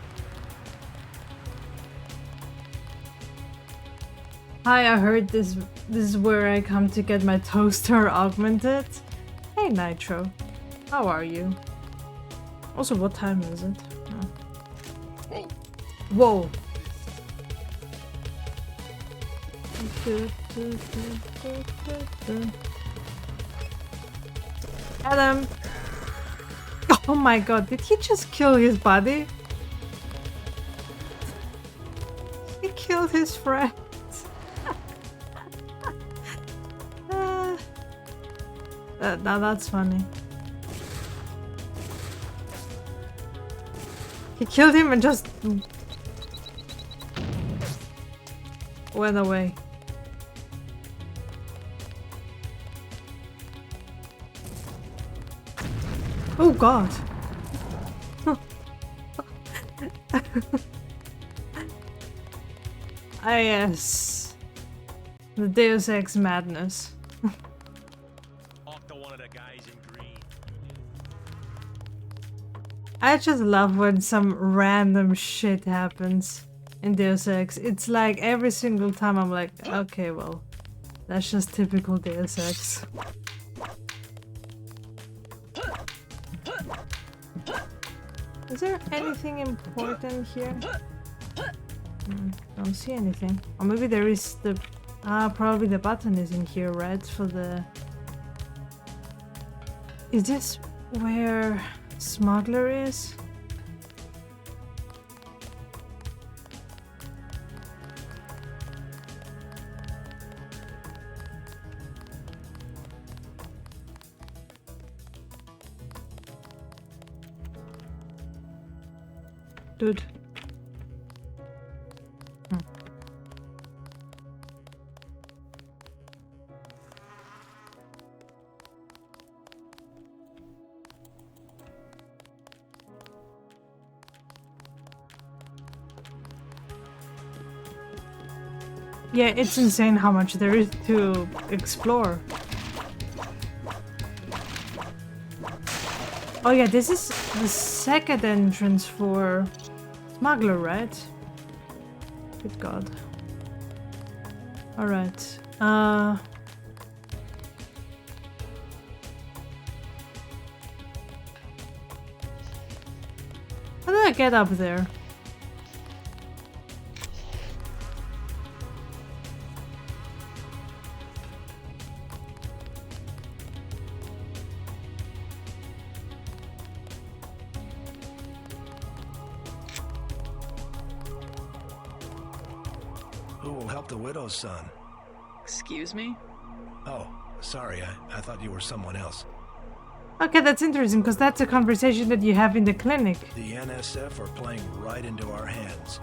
Hi, I heard this is where I come to get my toaster augmented. Hey Nitro, how are you? Also, what time is it? Oh. Whoa. Adam. Oh my god, did he just kill his buddy? He killed his friend. Now that's funny. He killed him and just went away. Oh god. Ah yes. The Deus Ex madness. I just love when some random shit happens in Deus Ex. It's like every single time I'm like, okay, well, that's just typical Deus Ex. Is there anything important here? Don't see anything. Or maybe there is the... probably the button is in here, right? For the... Is this where Smuggler is? Dude. Yeah, it's insane how much there is to explore. Oh yeah, this is the second entrance for Smuggler, right? Good god. Alright. How do I get up there? Who will help the widow's son? Excuse me? Oh, sorry, I thought you were someone else. Okay, that's interesting, because that's a conversation that you have in the clinic. The NSF are playing right into our hands.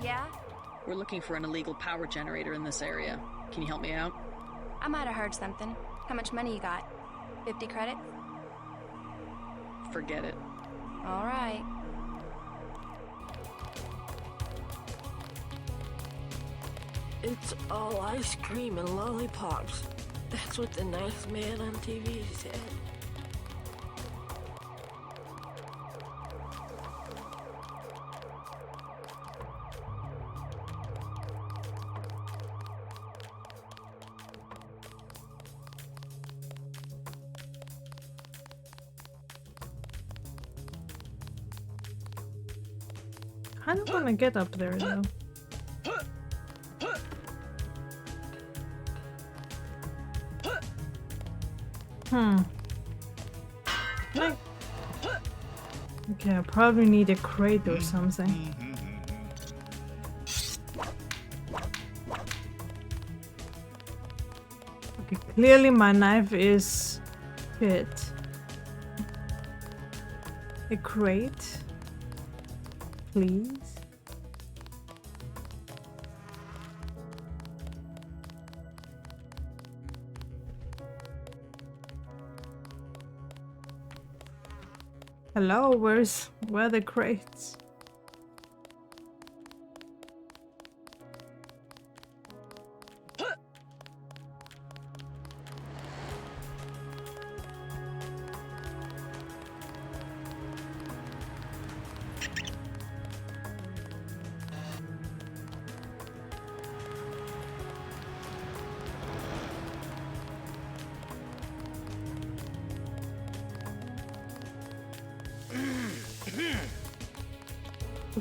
Yeah? We're looking for an illegal power generator in this area. Can you help me out? I might have heard something. How much money you got? 50 credits? Forget it. All right. It's all ice cream and lollipops. That's what the nice man on TV said. I don't want to get up there though. Like... Okay, I probably need a crate or something. Okay, clearly my knife is fit. A crate, please. Hello, where are the crates?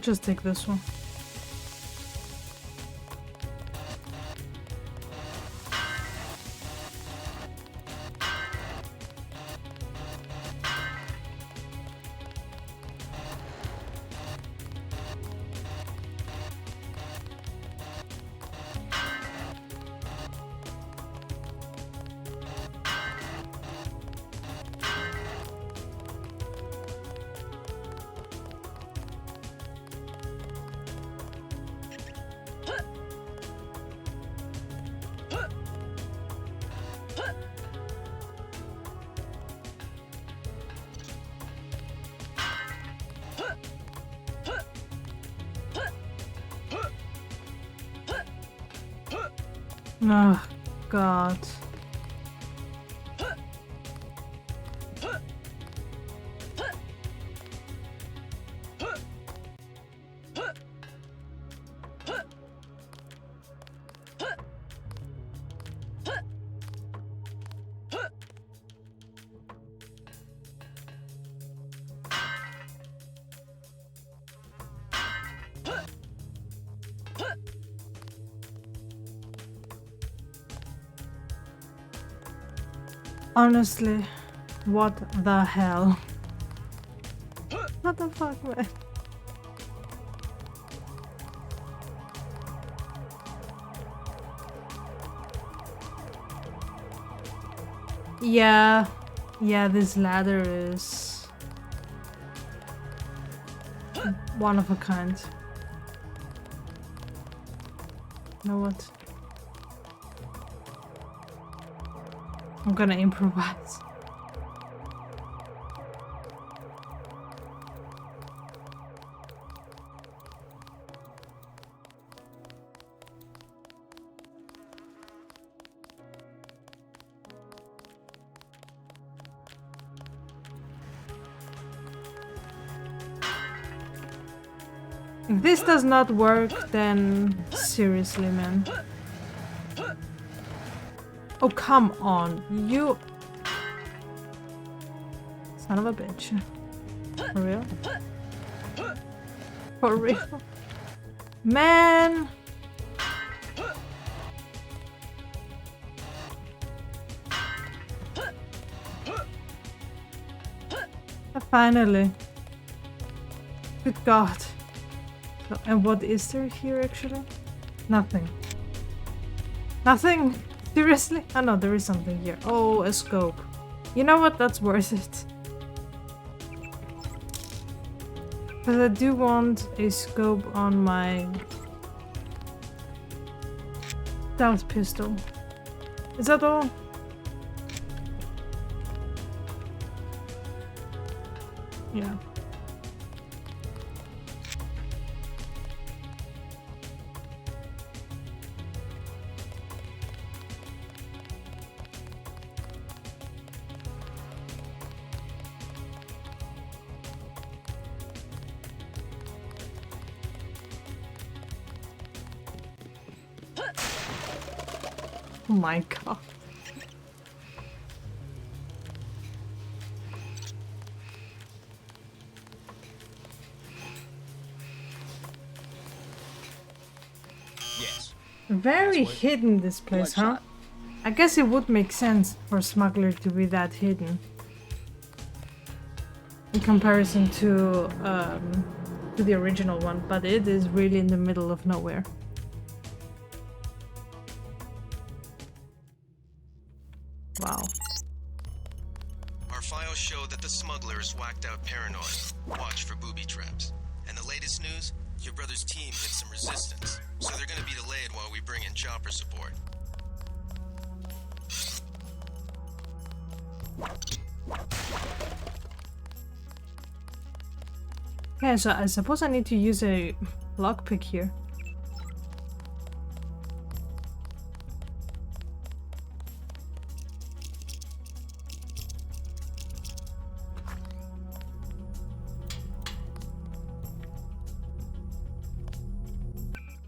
We'll just take this one. Oh, God. Honestly, what the hell? What the fuck, man? Yeah, this ladder is one of a kind. You know what? I'm gonna improvise. If this does not work, then seriously, man. Oh, come on, you son of a bitch. For real? For real? Man! Finally. Good God. So, and what is there here actually? Nothing. Nothing? Seriously? Oh no, there is something here. Oh, a scope. You know what? That's worth it. Because I do want a scope on my stealth pistol. Is that all? Yeah. Oh my God. Yes. Very hidden, this place, huh? I guess it would make sense for Smuggler to be that hidden. In comparison to the original one, but it is really in the middle of nowhere. Wow. Our files show that the smuggler is whacked out paranoid. Watch for booby traps. And the latest news? Your brother's team hit some resistance, so they're gonna be delayed while we bring in chopper support. Okay, so I suppose I need to use a lockpick here.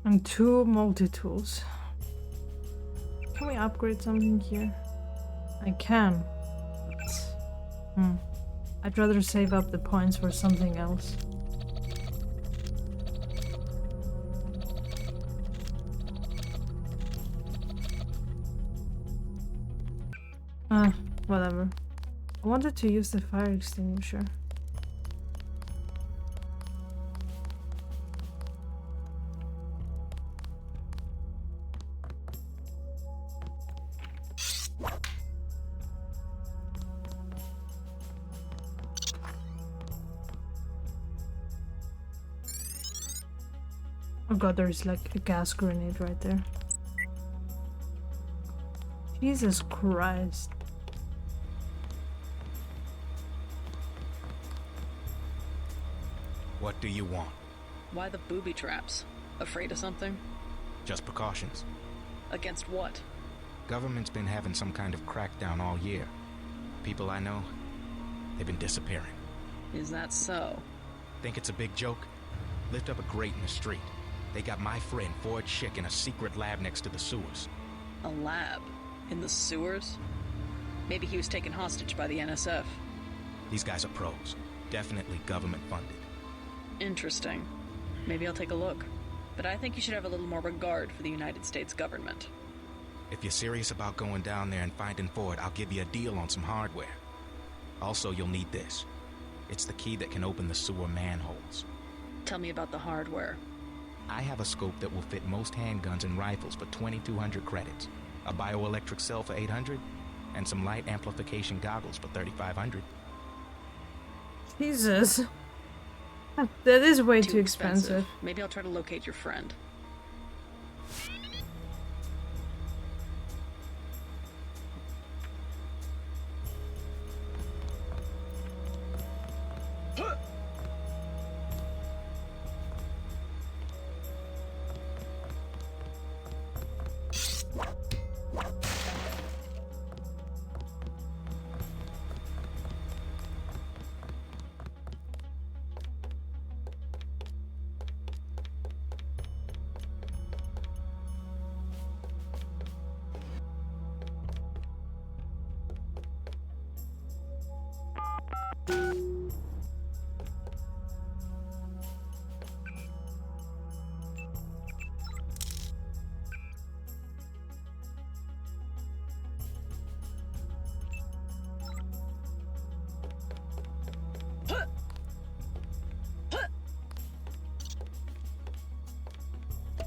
And 2 multi-tools. Can we upgrade something here? I can. But, I'd rather save up the points for something else. wanted to use the fire extinguisher. Oh god, there's like a gas grenade right there. Jesus Christ. What do you want? Why the booby traps? Afraid of something? Just precautions. Against what? Government's been having some kind of crackdown all year. People I know, they've been disappearing. Is that so? Think it's a big joke? Lift up a grate in the street. They got my friend Ford Schick in a secret lab next to the sewers. A lab? In the sewers? Maybe he was taken hostage by the NSF. These guys are pros. Definitely government funded. Interesting. Maybe I'll take a look. But I think you should have a little more regard for the United States government. If you're serious about going down there and finding Ford, I'll give you a deal on some hardware. Also, you'll need this. It's the key that can open the sewer manholes. Tell me about the hardware. I have a scope that will fit most handguns and rifles for 2,200 credits, a bioelectric cell for 800, and some light amplification goggles for 3,500. Jesus. That is way too expensive. Maybe I'll try to locate your friend.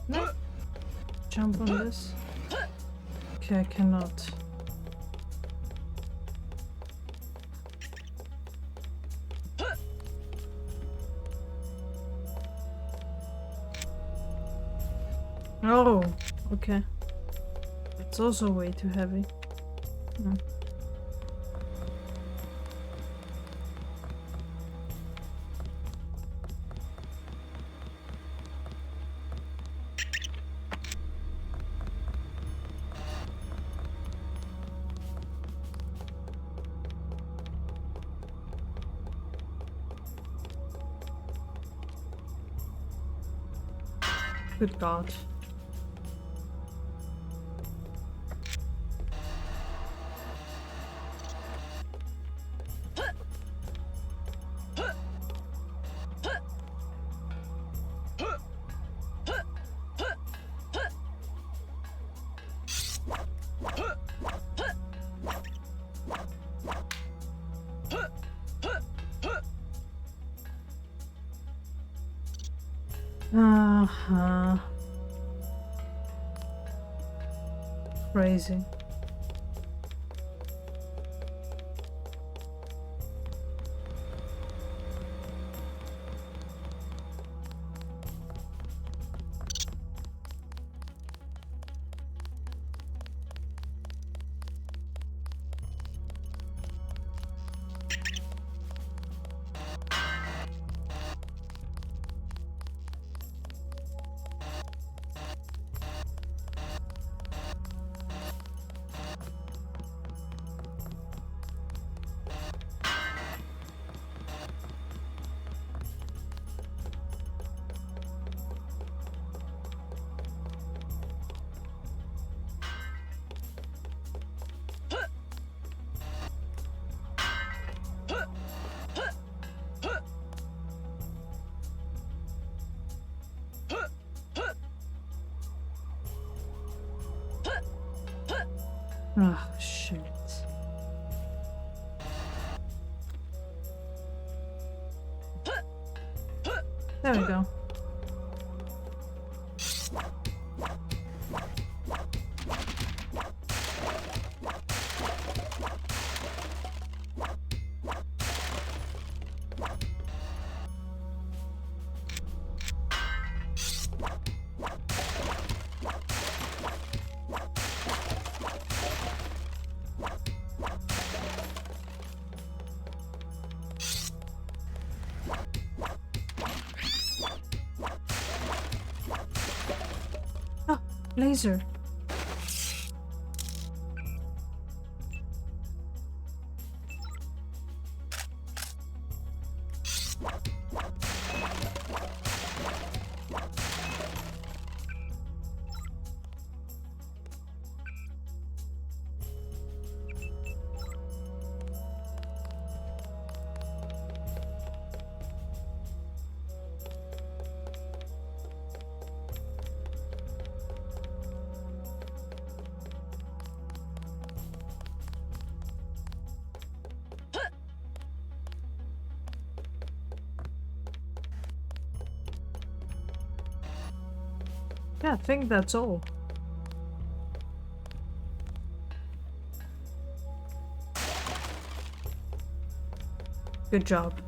No. Jump on this. Okay, I cannot. Oh, okay. It's also way too heavy. Hmm. Good God. Uh-huh. Crazy. Oh, shit. There we go. Oh, laser. Yeah, I think that's all. Good job.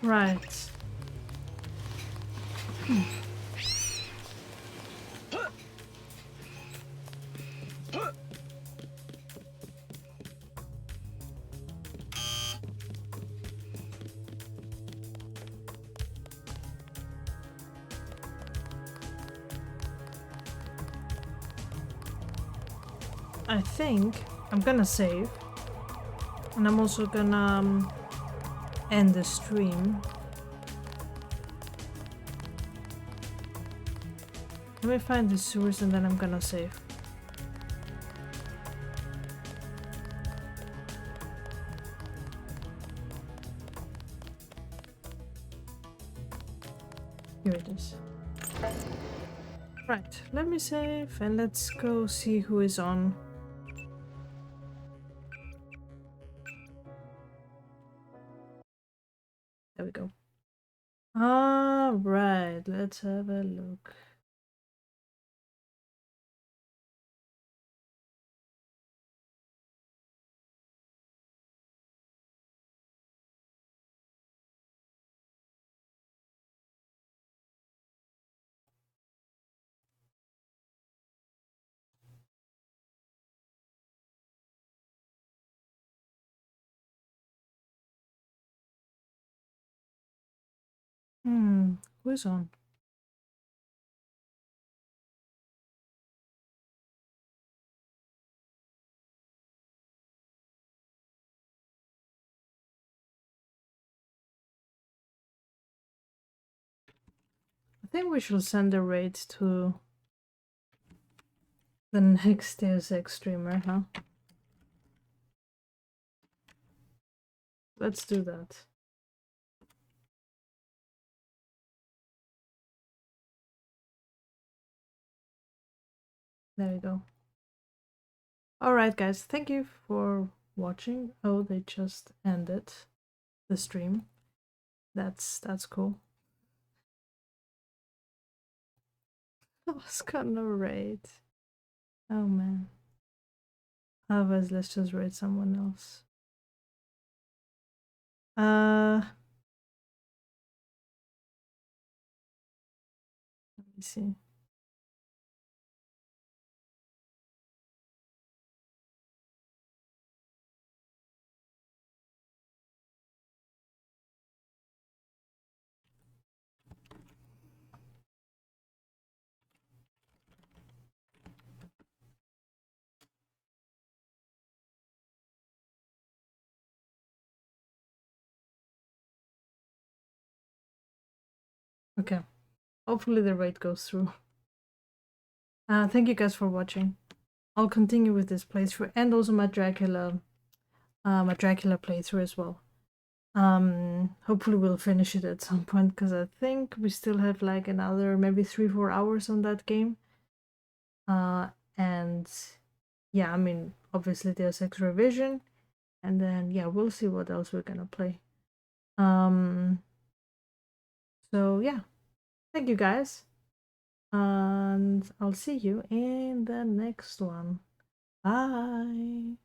Right. I think I'm gonna save, and I'm also gonna end the stream. Let me find the sewers and then I'm gonna save. Here it is. Right, let me save and let's go see who is on. There we go. Alright, let's have a look. Who is on? I think we should send a raid to the next Deus Ex streamer, huh? Let's do that. There we go. Alright guys, thank you for watching. Oh, they just ended the stream. That's cool. I was gonna raid. Oh man. Otherwise, let's just raid someone else. Let me see. Okay. Hopefully the raid goes through. Thank you guys for watching. I'll continue with this playthrough and also my Dracula playthrough as well. Hopefully we'll finish it at some point, because I think we still have like another maybe 3-4 hours on that game. And yeah, I mean, obviously Deus Ex Revision, and then yeah, we'll see what else we're gonna play. So yeah, thank you guys, and I'll see you in the next one. Bye.